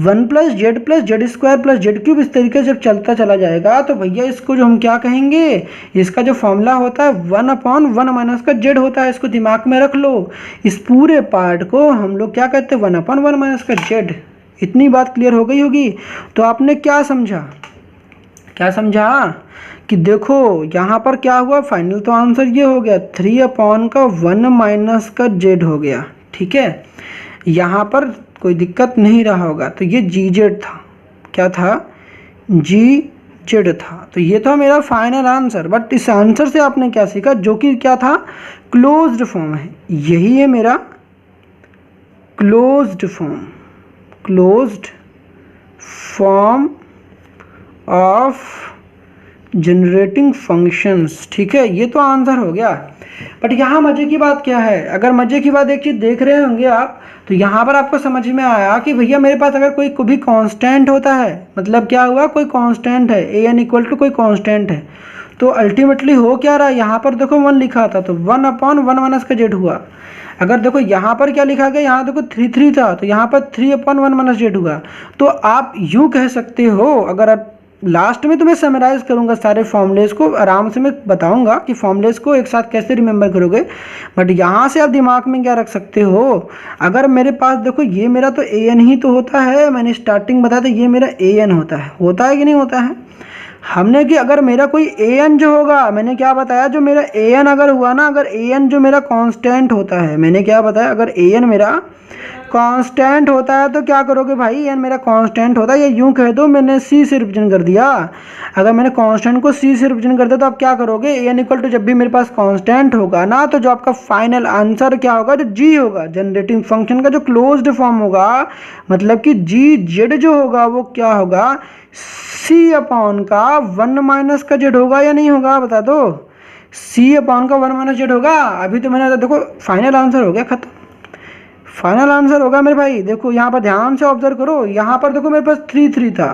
1 plus Z square plus Z cube, इस तरीके से जब चलता चला जाएगा तो भैया इसको जो हम क्या कहेंगे, इसका जो फॉर्मूला होता है 1 अपॉन 1 माइनस का Z होता है, इसको दिमाग में रख लो। इस पूरे पार्ट को हम लोग क्या कहते हैं, 1 अपॉन 1 माइनस का Z। इतनी बात क्लियर हो गई होगी। तो आपने क्या समझा, क्या समझा कि देखो यहाँ पर क्या हुआ, फाइनल तो आंसर ये हो गया 3 अपॉन का 1 माइनस का Z हो गया, ठीक है। यहाँ पर कोई दिक्कत नहीं रहा होगा, तो ये जी जेड था, क्या था, जी जेड था। तो ये था मेरा फाइनल आंसर। बट इस आंसर से आपने क्या सीखा, जो कि क्या था, क्लोज्ड फॉर्म है। यही है मेरा closed form, closed form of generating functions. ठीक है, ये तो आंसर हो गया। बट यहाँ मजे की बात क्या है, अगर मजे की बात एक चीज़ देख रहे होंगे आप, तो यहाँ पर आपको समझ में आया कि भैया मेरे पास अगर कोई भी कांस्टेंट होता है, मतलब क्या हुआ, कोई कांस्टेंट है, ए एन इक्वल टू कोई कांस्टेंट है, तो अल्टीमेटली हो क्या रहा है, यहाँ पर देखो 1 लिखा था तो 1/1 - z हुआ। अगर देखो यहाँ पर क्या लिखा गया, यहाँ देखो 3 था तो यहाँ पर 3/1 - z हुआ। तो आप यूँ कह सकते हो, अगर आप लास्ट में तो मैं समराइज़ करूँगा सारे फॉर्मूलेस को, आराम से मैं बताऊँगा कि फॉर्मूलेस को एक साथ कैसे रिमेंबर करोगे। बट यहाँ से आप दिमाग में क्या रख सकते हो, अगर मेरे पास देखो ये मेरा तो ए एन ही तो होता है, मैंने स्टार्टिंग बताया था ये मेरा ए एन होता है कि नहीं होता है। हमने कि अगर मेरा कोई ए एन जो होगा, मैंने क्या बताया, जो मेरा ए एन अगर हुआ ना, अगर ए एन जो मेरा कांस्टेंट होता है, मैंने क्या बताया, अगर ए एन मेरा कांस्टेंट होता है तो क्या करोगे भाई, एन मेरा कांस्टेंट होता है, या यूं कह दो मैंने सी से रिप्रेजेंट कर दिया। अगर मैंने कांस्टेंट को सी से रिप्रेजेंट कर दिया तो आप क्या करोगे, एन इक्वल टू जब भी मेरे पास कांस्टेंट होगा ना, तो जो आपका फाइनल आंसर क्या होगा, जो जी होगा, जनरेटिंग फंक्शन का जो क्लोज्ड फॉर्म होगा, मतलब कि जी जेड जो होगा वो क्या होगा, सी अपॉन का 1 - का जेड होगा या नहीं होगा, बता दो। सी अपॉन का 1 - जेड होगा। अभी तो मैंने देखो फाइनल आंसर हो गया, खत्म, फाइनल आंसर होगा मेरे भाई। देखो यहाँ पर ध्यान से ऑब्जर्व करो, यहाँ पर देखो मेरे पास 3 था,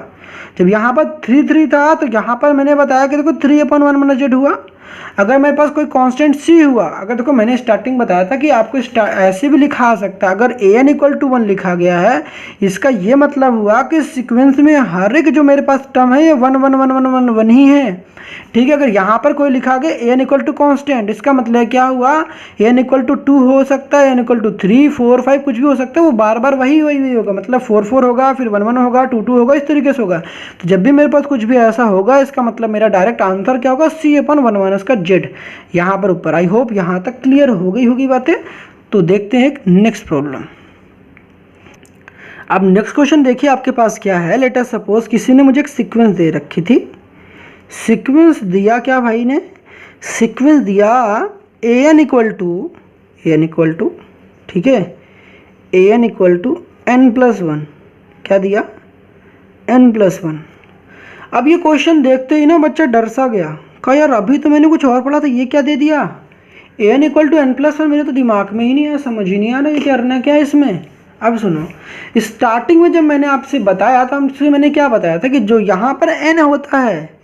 जब यहाँ पर 3 था तो यहाँ पर मैंने बताया कि देखो 3/1 - z हुआ। अगर मेरे पास कोई कांस्टेंट c हुआ, अगर देखो मैंने स्टार्टिंग बताया था कि आपको ऐसे भी लिखा सकता है, अगर a n = 1 लिखा गया है, इसका ये मतलब हुआ कि सीक्वेंस में हर एक जो मेरे पास टर्म है ये 1 ही है। ठीक है, अगर यहाँ पर कोई लिखा गया a n = कांस्टेंट, इसका मतलब क्या हुआ, a n = 2 हो सकता है, a n = 3, 4, 5 कुछ भी हो सकता है, वो बार बार वही होगा, मतलब 4 4 होगा, फिर 1 1 होगा, 2 2 होगा, इस तरीके से होगा। तो जब भी मेरे पास कुछ भी ऐसा होगा, इसका मतलब मेरा डायरेक्ट आंसर क्या होगा, C/1 - z यहाँ पर ऊपर। आई होप यहाँ तक क्लियर हो गई होगी बातें। तो देखते हैं एक नेक्स्ट प्रॉब्लम। अब नेक्स्ट क्वेश्चन देखिए आपके पास क्या है। लेट अस सपोज किसी ने मुझे एक सीक्वेंस दे रखी थी, सीक्वेंस दिया क्या भाई ने, सीक्वेंस दिया an इक्वल टू ठीक है, an = n+1, क्या दिया, n+1। अब ये क्वेश्चन देखते ही ना बच्चा डर सा गया, कहा यार अभी तो मैंने कुछ और पढ़ा था, ये क्या दे दिया, an = n+1, मेरे तो दिमाग में ही नहीं आया, समझ ही नहीं आ रहा ये करना क्या है इसमें। अब सुनो, स्टार्टिंग में जब मैंने आपसे बताया था, हमसे मैंने क्या बताया था कि जो यहाँ पर n होता है,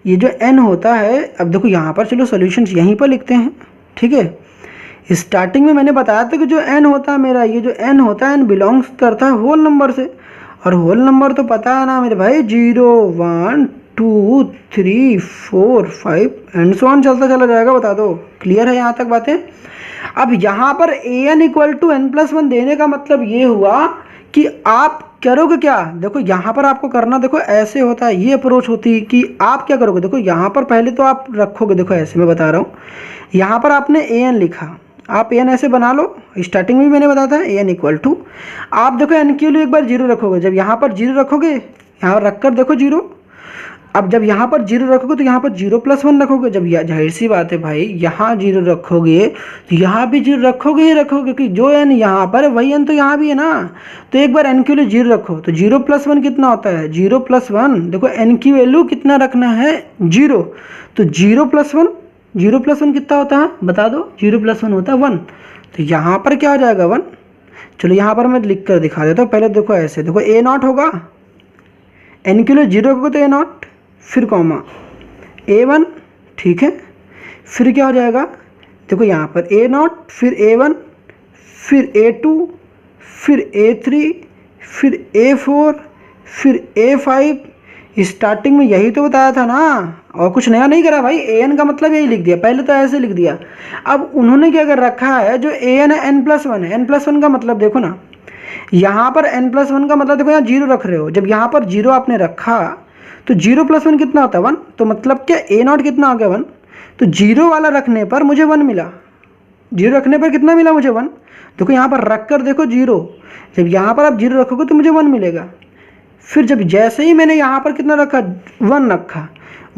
ये जो n होता है, अब देखो यहाँ पर चलो सॉल्यूशंस यहीं पर लिखते हैं। ठीक है, स्टार्टिंग में मैंने बताया था कि जो n होता है मेरा, ये जो n होता है, n बिलोंग्स करता है होल नंबर से, और होल नंबर तो पता है ना मेरे भाई, 0 1 2 3 4 5 एंड सो ऑन चलता चला जाएगा। बता दो, क्लियर है यहाँ तक बातें। अब यहाँ पर an = n+1 देने का मतलब ये हुआ कि आप करोगे क्या, देखो यहाँ पर आपको करना, देखो ऐसे होता है, ये अप्रोच होती है कि आप क्या करोगे, देखो यहाँ पर पहले तो आप रखोगे, देखो ऐसे मैं बता रहा हूँ, यहाँ पर आपने an लिखा, आप an ऐसे बना लो, स्टार्टिंग में भी मैंने बताया था an = आप देखो n के लिए एक बार 0 रखोगे, जब यहाँ पर 0 रखोगे, यहाँ रखकर देखो 0, अब जब यहाँ पर 0 रखोगे तो यहाँ पर 0+1 रखोगे, जब जाहिर सी बात है भाई यहाँ 0 रखोगे तो यहाँ भी 0 रखोगे ही रखोगे, क्योंकि जो n यहाँ पर है वही n तो यहाँ भी है ना। तो एक बार n के लिए 0 रखो, तो 0+1 कितना होता है, 0+1, देखो n की वैल्यू कितना रखना है, 0, तो 0+1 कितना होता है बता दो, 0+1 होता है 1, तो यहाँ पर क्या हो जाएगा 1। चलो यहाँ पर मैं लिख कर दिखा देता हूँ, पहले देखो ऐसे, देखो a0 होगा, n के लिए 0 होगा तो a0, फिर कॉमा a1, ठीक है, फिर क्या हो जाएगा, देखो यहाँ पर a0, फिर a1, फिर a2, फिर a3, फिर a4, फिर a5। स्टार्टिंग में यही तो बताया था ना, और कुछ नया नहीं करा भाई, an का मतलब यही लिख दिया, पहले तो ऐसे लिख दिया। अब उन्होंने क्या कर रखा है, जो an है n+1 है, n+1 का मतलब देखो ना, यहाँ पर n+1 का मतलब देखो, यहाँ 0 रख रहे हो, जब यहाँ पर 0 आपने रखा तो 0+1 कितना होता है 1, तो मतलब क्या a0 कितना आ गया 1, तो 0 वाला रखने पर मुझे 1 मिला, जीरो रखने पर कितना मिला मुझे 1। देखो यहाँ पर रख कर देखो 0, जब यहाँ पर आप 0 रखोगे तो मुझे 1 मिलेगा। फिर जब जैसे ही मैंने यहाँ पर कितना रखा 1 रखा,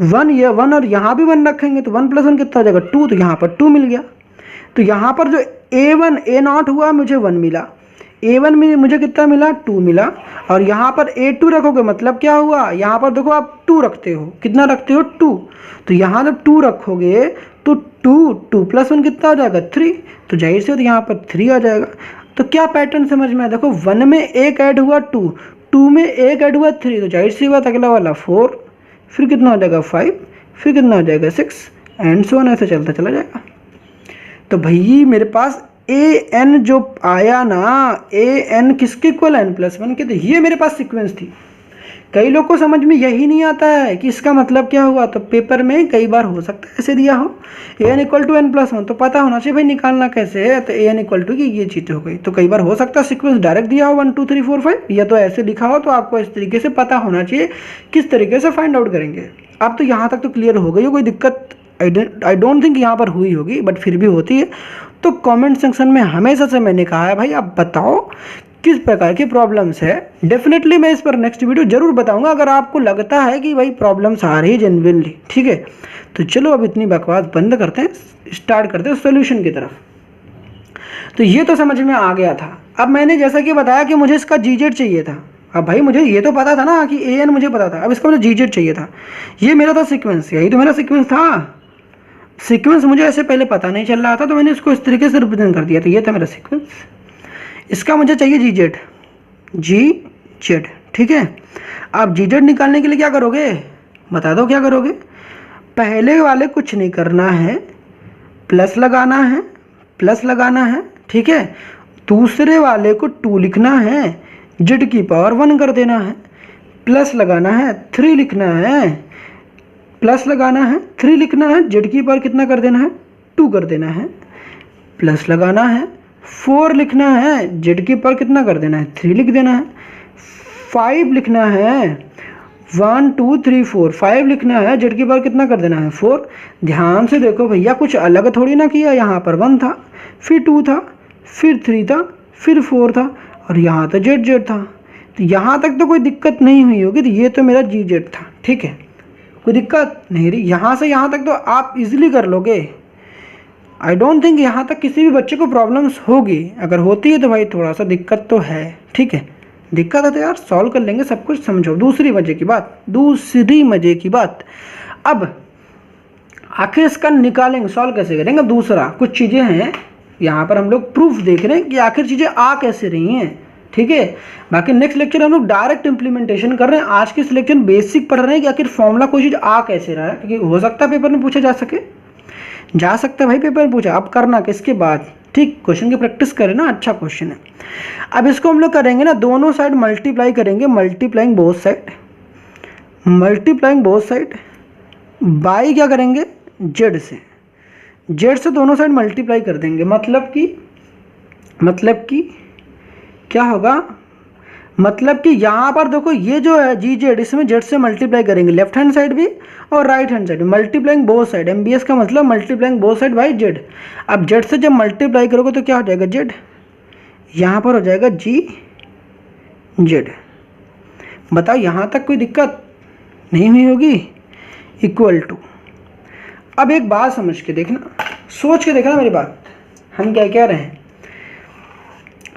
1 ये 1 और यहाँ भी 1 रखेंगे तो 1 + 1 कितना हो जाएगा 2, तो यहाँ पर 2 मिल गया। तो यहाँ पर जो A1 A0 हुआ मुझे 1 मिला, A1 में मुझे कितना मिला 2 मिला, और यहाँ पर A2 रखोगे मतलब क्या हुआ, यहाँ पर देखो आप 2 रखते हो, कितना रखते हो 2, तो यहाँ जब 2 रखोगे तो 2 + 1 कितना हो जाएगा 3, तो जाहिर से यहाँ पर 3 आ जाएगा। तो क्या पैटर्न समझ में आया, देखो 1 में 1 ऐड हुआ 2 में 1 ऐड हुआ 3, तो जाहिर सी बात अगला वाला 4, फिर कितना हो जाएगा 5, फिर कितना हो जाएगा 6 एंड सो ऑन, ऐसे चलता चला जाएगा। तो भाई मेरे पास an जो आया ना, an किसके इक्वल n+1 के, तो ये मेरे पास सीक्वेंस थी। कई लोग को समझ में यही नहीं आता है कि इसका मतलब क्या हुआ, तो पेपर में कई बार हो सकता है ऐसे दिया हो an = n+1, तो पता होना चाहिए भाई निकालना कैसे है, तो an = की ये चीज़ हो गई। तो कई बार हो सकता है सीक्वेंस डायरेक्ट दिया हो 1 2 3 4 5, या तो ऐसे लिखा हो, तो आपको इस तरीके से पता होना चाहिए किस तरीके से फाइंड आउट करेंगे। अब तो यहाँ तक तो क्लियर हो गई हो, कोई दिक्कत आई डोंट थिंक यहाँ पर हुई होगी, बट फिर भी होती है। तो कमेंट सेक्शन में हमेशा से मैंने कहा है भाई आप बताओ किस प्रकार की प्रॉब्लम्स है, डेफिनेटली मैं इस पर नेक्स्ट वीडियो जरूर बताऊंगा अगर आपको लगता है कि भाई प्रॉब्लम्स आ रही है जेन्युइनली, ठीक है। तो चलो अब इतनी बकवास बंद करते हैं, स्टार्ट करते हैं सोल्यूशन की तरफ। तो ये तो समझ में आ गया था। अब मैंने जैसा कि बताया कि मुझे इसका GZ चाहिए था। अब भाई मुझे ये तो पता था ना कि an मुझे पता था, अब इसका मुझे GZ चाहिए था। ये मेरा था सीक्वेंस, यही तो मेरा सीक्वेंस था। सीक्वेंस मुझे ऐसे पहले पता नहीं चल रहा था, तो मैंने इसको इस तरीके से रिप्रेजेंट कर दिया, तो ये था मेरा सीक्वेंस। इसका मुझे चाहिए GZ, ठीक है। अब GZ निकालने के लिए क्या करोगे, बता दो क्या करोगे। पहले वाले कुछ नहीं करना है, प्लस लगाना है, ठीक है। दूसरे वाले को 2 लिखना है, Z⁻1 कर देना है, प्लस लगाना है 3 लिखना है, प्लस लगाना है 3 लिखना है, Z⁻ कितना कर देना है 2 कर देना है, प्लस लगाना है 4 लिखना है, Z⁻ कितना कर देना है 3 लिख देना है, 5 लिखना है 1 2 3 4 5 लिखना है, Z⁻ कितना कर देना है 4। ध्यान से देखो भैया कुछ अलग थोड़ी ना किया, यहाँ पर 1 था, फिर 2 था, फिर 3 था, फिर 4 था, और यहाँ तो Z था। तो यहाँ तक तो कोई दिक्कत नहीं हुई होगी, तो ये तो मेरा GZ था, ठीक है, कोई दिक्कत नहीं रही। यहाँ से यहाँ तक तो आप इजीली कर लोगे, आई डोंट थिंक यहाँ तक किसी भी बच्चे को प्रॉब्लम्स होगी। अगर होती है तो भाई थोड़ा सा दिक्कत तो है, ठीक है। दिक्कत है तो यार सॉल्व कर लेंगे सब कुछ, समझो। दूसरी मजे की बात, अब आखिर इसका निकालेंगे, सॉल्व कैसे करेंगे। दूसरा कुछ चीज़ें हैं यहाँ पर हम लोग प्रूफ देख रहे हैं कि आखिर चीज़ें आ कैसे रही हैं, ठीक है। बाकी नेक्स्ट लेक्चर हम लोग डायरेक्ट इम्प्लीमेंटेशन कर रहे हैं। आज के सिलेक्शन बेसिक पढ़ रहे हैं कि आखिर फॉर्मूला कोई चीज़ आ कैसे रहा है, क्योंकि हो सकता है पेपर में पूछा जा सकता है भाई पेपर में पूछा। अब करना किसके बाद, ठीक, क्वेश्चन की प्रैक्टिस करें ना, अच्छा क्वेश्चन है। अब इसको हम लोग करेंगे ना, दोनों साइड मल्टीप्लाई करेंगे, मल्टीप्लाइंग बोथ साइड बाई क्या करेंगे जेड से दोनों साइड मल्टीप्लाई कर देंगे। मतलब कि क्या होगा, मतलब कि यहाँ पर देखो ये जो है GZ, इसमें जेड से मल्टीप्लाई करेंगे, लेफ्ट हैंड साइड भी और right hand side, multiplying both side. MBS का मतलब multiplying both side by Z. अब जेड से जब मल्टीप्लाई करोगे तो क्या हो जाएगा जेड, यहाँ पर हो जाएगा GZ। बताओ यहाँ तक कोई दिक्कत नहीं हुई होगी, इक्वल टू। अब एक बात समझ के देखना, सोच के देखना मेरी बात, हम क्या कह रहे हैं।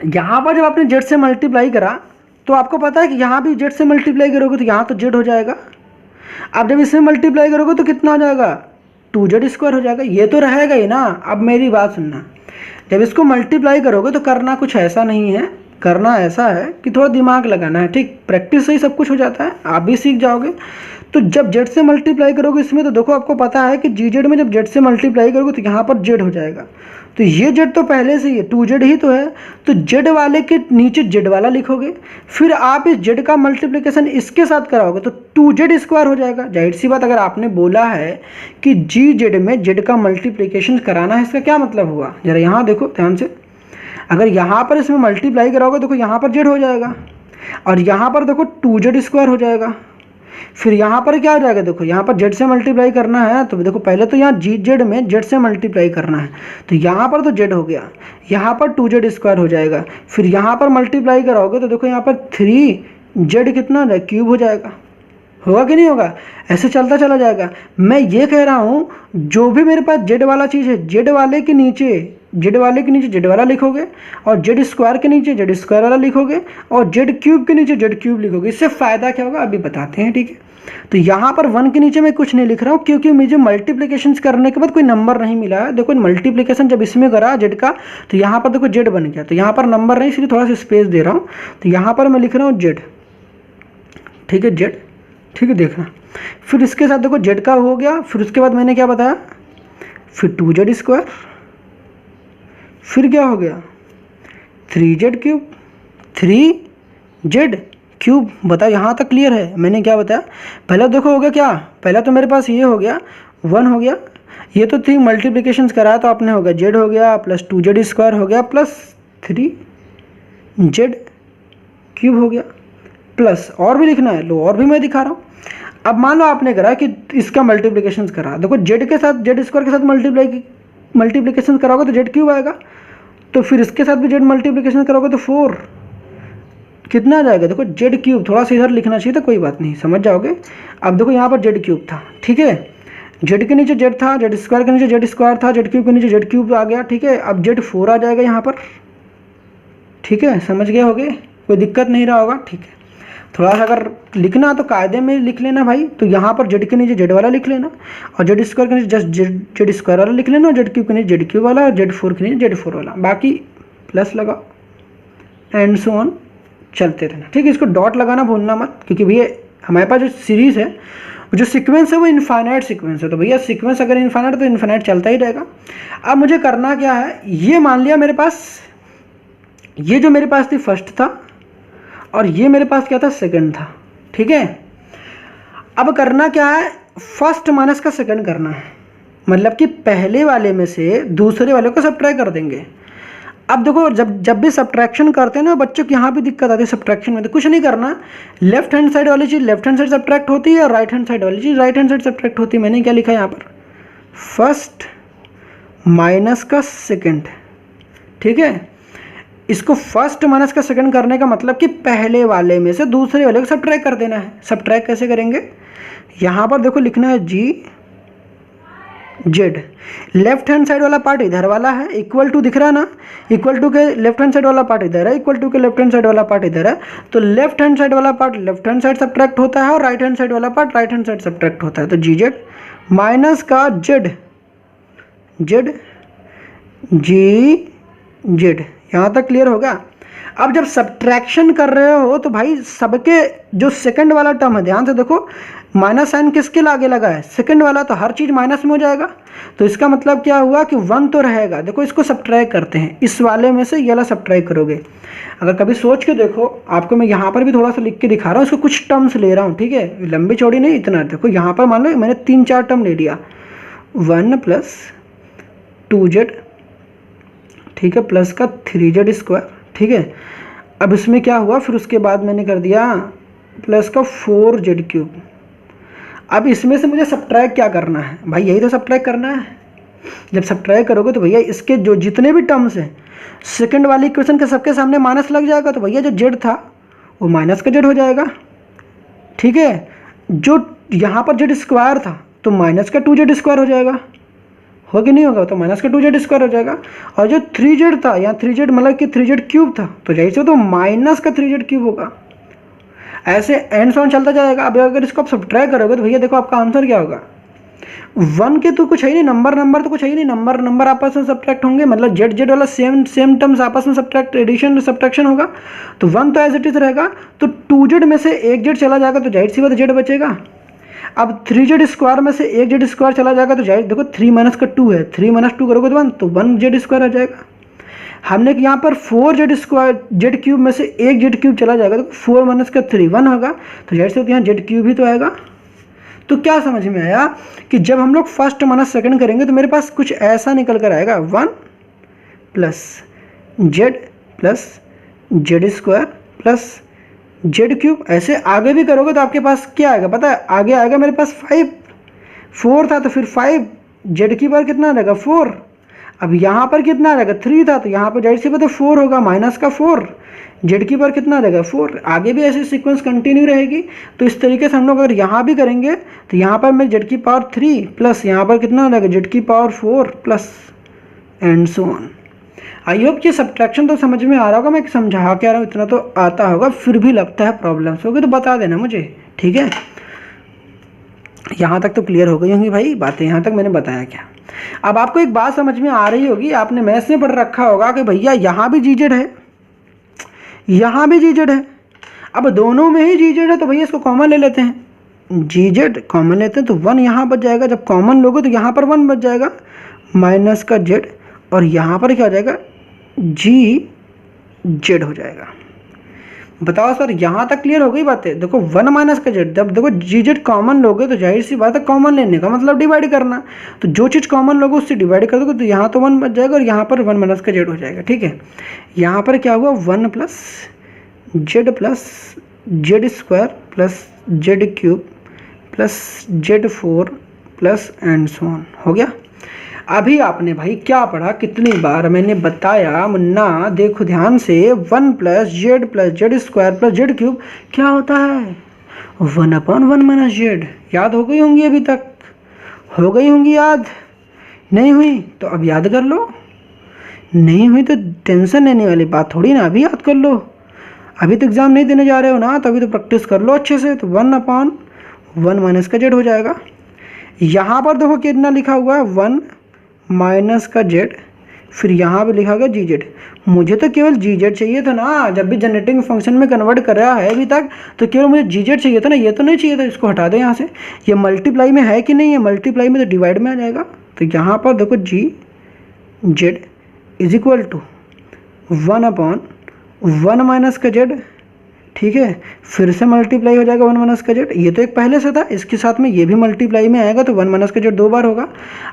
यहाँ पर जब आपने जेड से मल्टीप्लाई करा तो आपको पता है कि यहाँ भी जेड से मल्टीप्लाई करोगे तो यहाँ तो जेड हो जाएगा। अब जब इसमें मल्टीप्लाई करोगे तो कितना हो जाएगा 2Z² हो जाएगा, ये तो रहेगा ही ना। अब मेरी बात सुनना, जब इसको मल्टीप्लाई करोगे तो करना कुछ ऐसा नहीं है, करना ऐसा है कि थोड़ा दिमाग लगाना है, ठीक। प्रैक्टिस से ही सब कुछ हो जाता है, आप भी सीख जाओगे। तो जब जेड से मल्टीप्लाई करोगे इसमें, तो देखो आपको पता है कि GZ में जब जेड से मल्टीप्लाई करोगे तो यहाँ पर जेड हो जाएगा। तो ये जेड तो पहले से ही है, 2Z ही तो है, तो जेड वाले के नीचे जेड वाला लिखोगे, फिर आप इस जेड का मल्टीप्लिकेशन इसके साथ कराओगे तो 2Z² हो जाएगा। जाहिर सी बात, अगर आपने बोला है कि GZ में जेड का मल्टीप्लिकेशन कराना है, इसका क्या मतलब हुआ, जरा यहाँ देखो ध्यान से। अगर यहाँ पर इसमें मल्टीप्लाई कराओगे, देखो यहाँ पर जेड हो जाएगा, और यहाँ पर देखो 2Z² हो जाएगा। फिर यहाँ पर क्या हो जाएगा, देखो यहाँ पर जेड से मल्टीप्लाई करना है तो देखो पहले तो यहाँ जी जेड में जेड से मल्टीप्लाई करना है, तो यहाँ पर तो जेड हो गया, यहाँ पर 2z² हो जाएगा, फिर यहाँ पर मल्टीप्लाई कराओगे तो देखो यहाँ पर 3z कितना हो जाएगा, क्यूब हो जाएगा। होगा कि नहीं होगा, ऐसे चलता चला जाएगा। मैं ये कह रहा हूँ जो भी मेरे पास जेड वाला चीज़ है, जेड वाले के नीचे जेड वाला लिखोगे, और जेड स्क्वायर के नीचे जेड स्क्वायर वाला लिखोगे, और जेड क्यूब के नीचे जेड क्यूब लिखोगे। इससे फ़ायदा क्या होगा अभी बताते हैं, ठीक है। तो यहाँ पर 1 के नीचे मैं कुछ नहीं लिख रहा हूँ क्योंकि मुझे मल्टीप्लिकेशन करने के बाद कोई नंबर नहीं मिला है। देखो मल्टीप्लिकेशन जब इसमें करा जेड का तो यहाँ पर देखो जेड बन गया, तो यहाँ पर नंबर नहीं, इसलिए थोड़ा सा स्पेस दे रहा हूँ। तो यहाँ पर मैं लिख रहा हूँ जेड, ठीक है, जेड, ठीक है, देखना। फिर इसके साथ देखो जेड का हो गया, फिर उसके बाद मैंने क्या बताया, फिर 2z², फिर क्या हो गया 3z क्यूब, 3z क्यूब। बताओ यहाँ तक क्लियर है, मैंने क्या बताया। पहले देखो हो गया क्या, पहला तो मेरे पास ये हो गया 1 हो गया, ये तो 3 मल्टीप्लिकेशन कराया तो आपने हो गया जेड हो गया प्लस 2z² हो गया प्लस 3z क्यूब हो गया, प्लस और भी लिखना है, लो और भी मैं दिखा रहा हूँ। अब मान लो आपने करा कि इसका मल्टीप्लिकेशन करा, देखो जेड के साथ z² के साथ मल्टीप्लिकेशन कराओगे तो जेड क्यूब आएगा, तो फिर इसके साथ भी जेड मल्टीप्लिकेशन करोगे तो 4 कितना आ जाएगा, देखो जेड क्यूब। थोड़ा सा इधर लिखना चाहिए था, कोई बात नहीं, समझ जाओगे। अब देखो यहाँ पर जेड क्यूब था, ठीक है, जेड के नीचे जेड था, जेड स्क्वायर के नीचे जेड स्क्वायर था, जेड क्यूब के नीचे जेड क्यूब आ गया, ठीक है। अब जेड 4 आ जाएगा यहाँ पर, ठीक है, समझ गए होगे, कोई दिक्कत नहीं रहा होगा, ठीक है। थोड़ा सा अगर लिखना तो कायदे में लिख लेना भाई, तो यहाँ पर जेड के नीचे जेड वाला लिख लेना, और जेड स्क्वायर के नीचे जस्ट जेड स्क्वायर वाला लिख लेना, और जेड क्यूब के नीचे जेड क्यूब वाला, और जेड 4 के नीचे जेड 4 वाला, बाकी प्लस लगाओ एंड सो ऑन, चलते रहना, ठीक है। इसको डॉट लगाना भूलना मत, क्योंकि भैया हमारे पास जो सीरीज़ है, जो सीक्वेंस है वो इनफाइनाइट सीक्वेंस है, तो भैया सीक्वेंस अगर इनफाइनाइट तो इनफाइनाइट चलता ही रहेगा। अब मुझे करना क्या है, ये मान लिया मेरे पास, ये जो मेरे पास थी फर्स्ट था, और ये मेरे पास क्या था, सेकंड था, ठीक है। अब करना क्या है, फर्स्ट माइनस का सेकंड करना है, मतलब कि पहले वाले में से दूसरे वाले को सब्ट्रैक्ट कर देंगे। अब देखो जब भी सब्ट्रैक्शन करते हैं ना बच्चों की, यहाँ भी दिक्कत आती है सब्ट्रैक्शन में, तो कुछ नहीं करना, लेफ्ट हैंड साइड वाली चीज़ लेफ्ट हैंड साइड सब्ट्रैक्ट होती है, और राइट हैंड साइड वाली चीज़ राइट हैंड साइड सब्ट्रैक्ट होती है। मैंने क्या लिखा है यहाँ पर, फर्स्ट माइनस का सेकंड, ठीक है। इसको फर्स्ट माइनस का सेकंड करने का मतलब कि पहले वाले में से दूसरे वाले को सब्ट्रैक्ट कर देना है। सब्ट्रैक्ट कैसे करेंगे, यहाँ पर देखो लिखना है जी जेड, लेफ्ट हैंड साइड वाला पार्ट इधर वाला है, इक्वल टू दिख रहा है ना, इक्वल टू के लेफ्ट हैंड साइड वाला पार्ट इधर है, इक्वल टू के लेफ्ट हैंड साइड वाला पार्ट इधर है, तो लेफ्ट हैंड साइड वाला part left hand side subtract होता है, और राइट हैंड साइड वाला part right hand side subtract होता है। तो जी जेड माइनस का जेड, जेड जी जेड, यहाँ तक क्लियर होगा। अब जब सब्ट्रैक्शन कर रहे हो तो भाई सबके जो सेकंड वाला टर्म है, ध्यान से देखो, माइनस साइन किसके आगे लगा है, सेकंड वाला, तो हर चीज़ माइनस में हो जाएगा। तो इसका मतलब क्या हुआ कि 1 तो रहेगा। देखो इसको सब्ट्रैक्ट करते हैं, इस वाले में से ये वाला सब्ट्रैक्ट करोगे। अगर कभी सोच के देखो, आपको मैं यहाँ पर भी थोड़ा सा लिख के दिखा रहा हूँ, इसको कुछ टर्म्स ले रहा हूँ, ठीक है, लंबी चौड़ी नहीं, इतना। देखो यहाँ पर मान लो मैंने 3-4 टर्म ले लिया, 1 + 2z, ठीक है, प्लस का 3z², ठीक है। अब इसमें क्या हुआ, फिर उसके बाद मैंने कर दिया प्लस का 4z³। अब इसमें से मुझे सब्ट्रैक्ट क्या करना है भाई, यही तो सब्ट्रैक्ट करना है। जब सब्ट्रैक्ट करोगे तो भैया इसके जो जितने भी टर्म्स हैं सेकंड वाली इक्वेशन के सबके सामने माइनस लग जाएगा, तो भैया जो जेड था वो माइनस का जेड हो जाएगा, ठीक है। जो यहाँ पर z² था तो माइनस का 2z² हो जाएगा, हो कि नहीं होगा, तो माइनस का 2z² हो जाएगा। और जो 3z था, यहाँ 3z मतलब कि 3z³ था, तो जैसे तो माइनस का 3z³ होगा। ऐसे एंड सॉन चलता जाएगा। अब अगर इसको आप सब्ट्रैक्ट करोगे तो भैया देखो आपका आंसर क्या होगा, 1 के तो कुछ है ही नहीं, नंबर तो कुछ है ही नहीं, नंबर आपस में सब्ट्रैक्ट होंगे, मतलब जेड वाला सेम टर्म्स आपस में सब्ट्रैक्ट एडिशन सब्ट्रैक्शन होगा, तो 1 तो एज इट इज रहेगा। तो 2z में से एक जेड चला जाएगा तो जाहिर सी बात जेड बचेगा। अब 3z² में से एक z² चला जाएगा तो जाहिर, देखो 3 - का 2 है, 3 - 2 करोगे तो 1, तो 1z² आ जाएगा। हमने यहाँ पर 4z² z³ में से एक z³ चला जाएगा तो 4 - का 3 1 होगा, तो जाहिर से यहाँ z³ ही तो आएगा। तो क्या समझ में आया कि जब हम लोग फर्स्ट माइनस सेकंड करेंगे तो मेरे पास कुछ ऐसा निकल कर आएगा, 1 + z + z² + जेड क्यूब। ऐसे आगे भी करोगे तो आपके पास क्या आएगा पता है, आगे आएगा मेरे पास 5, 4 था तो फिर 5, जेड की बार कितना रहेगा 4। अब यहाँ पर कितना रहेगा 3 था तो यहाँ पर जाहिर सी बात है 4 होगा, माइनस का 4, जेड की बार कितना रहेगा 4। आगे भी ऐसे सीक्वेंस कंटिन्यू रहेगी। तो इस तरीके से हम लोग अगर यहाँ भी करेंगे तो यहाँ पर मेरे जेड की पावर 3 प्लस यहाँ पर कितना रहेगा जेड की power 4 plus and so on. I hope ये सब्ट्रैक्शन तो समझ में आ रहा होगा, मैं समझा के आ रहा हूँ इतना तो आता होगा, फिर भी लगता है प्रॉब्लम्स होगी तो बता देना मुझे, ठीक है। यहाँ तक तो क्लियर हो गई होंगी भाई बातें, यहाँ तक मैंने बताया क्या। अब आपको एक बात समझ में आ रही होगी, आपने मैथ्स में पढ़ रखा होगा कि भैया यहाँ भी जीजेड है, यहाँ भी जीजेड है। अब दोनों में ही जीजेड है तो भैया इसको कॉमन ले लेते हैं, जीजेड कॉमन लेते हैं तो 1 यहाँ बच जाएगा। जब कॉमन लोगे तो यहाँ पर 1 बच जाएगा माइनस का जेड, और यहाँ पर क्या हो जाएगा जी जेड हो जाएगा। बताओ सर यहाँ तक क्लियर हो गई बातें। देखो 1 माइनस का जेड, जब देखो जी जेड कॉमन लोगे तो जाहिर सी बात है कॉमन लेने का मतलब डिवाइड करना, तो जो चीज़ कॉमन लोगे उससे डिवाइड कर दोगे तो यहाँ तो 1 बच जाएगा और यहाँ पर 1 माइनस का जेड हो जाएगा, ठीक है। यहाँ पर क्या हुआ 1 plus Z square plus Z cube plus Z 4 plus and so on हो गया। अभी आपने भाई क्या पढ़ा, कितनी बार मैंने बताया मुन्ना, देखो ध्यान से, 1 plus Z square plus Z cube क्या होता है 1/1 माइनस जेड। याद हो गई होंगी, अभी तक हो गई होंगी याद, नहीं हुई तो अब याद कर लो, नहीं हुई तो टेंशन लेने वाली बात थोड़ी ना, अभी याद कर लो। अभी तो एग्ज़ाम नहीं देने जा रहे हो ना, तो अभी तो प्रैक्टिस कर लो अच्छे से। तो 1/1 माइनस का जेड हो जाएगा। यहाँ पर देखो कितना लिखा हुआ है 1 माइनस का जेड, फिर यहाँ भी लिखा गया जी जेड। मुझे तो केवल जी जेड चाहिए था ना, जब भी जनरेटिंग फंक्शन में कन्वर्ट कर रहा है अभी तक तो केवल मुझे जी जेड चाहिए था ना, ये तो नहीं चाहिए था। इसको हटा दो यहाँ से, ये मल्टीप्लाई में है कि नहीं है, मल्टीप्लाई में तो डिवाइड में आ जाएगा। तो यहाँ पर देखो जी Z is equal to 1/1 minus का जेड, ठीक है। फिर से मल्टीप्लाई हो जाएगा 1 माइनस का जेड, ये तो एक पहले से था, इसके साथ में ये भी मल्टीप्लाई में आएगा तो 1 माइनस का जेड 2 बार होगा।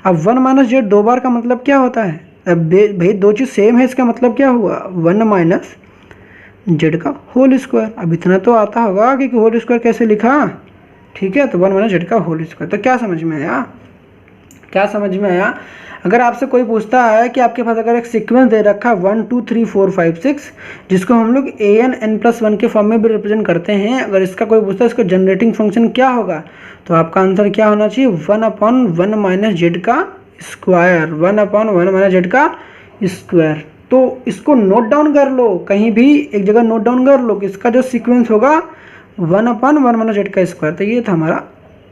अब 1 माइनस जेड 2 बार का मतलब क्या होता है, अब भाई दो चीज़ सेम है, इसका मतलब क्या हुआ 1 माइनस जेड का होल स्क्वायर। अब इतना तो आता होगा कि होल स्क्वायर कैसे लिखा, ठीक है। तो 1 माइनस जेड का होल स्क्वायर। तो क्या समझ में आया, क्या समझ में आया। अगर आपसे कोई पूछता है कि आपके पास अगर एक सीक्वेंस दे रखा है 1 2 3 4 5 6, जिसको हम लोग an+1 के फॉर्म में भी रिप्रेजेंट करते हैं, अगर इसका कोई पूछता है इसका जनरेटिंग फंक्शन क्या होगा, तो आपका आंसर क्या होना चाहिए 1/1 माइनस जेड का स्क्वायर, 1/1 माइनस जेड का स्क्वायर। तो इसको नोट डाउन कर लो, कहीं भी एक जगह नोट डाउन कर लो कि इसका जो सीक्वेंस होगा 1/1 माइनस जेड का स्क्वायर। तो ये था हमारा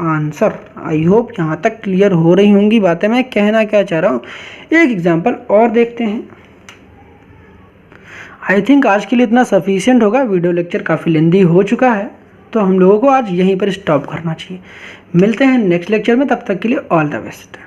आंसर। आई होप यहाँ तक क्लियर हो रही होंगी बातें, मैं कहना क्या चाह रहा हूँ। एक एग्जांपल और देखते हैं। आई थिंक आज के लिए इतना सफिशिएंट होगा, वीडियो लेक्चर काफ़ी लेंदी हो चुका है, तो हम लोगों को आज यहीं पर स्टॉप करना चाहिए। मिलते हैं नेक्स्ट लेक्चर में, तब तक के लिए ऑल द बेस्ट।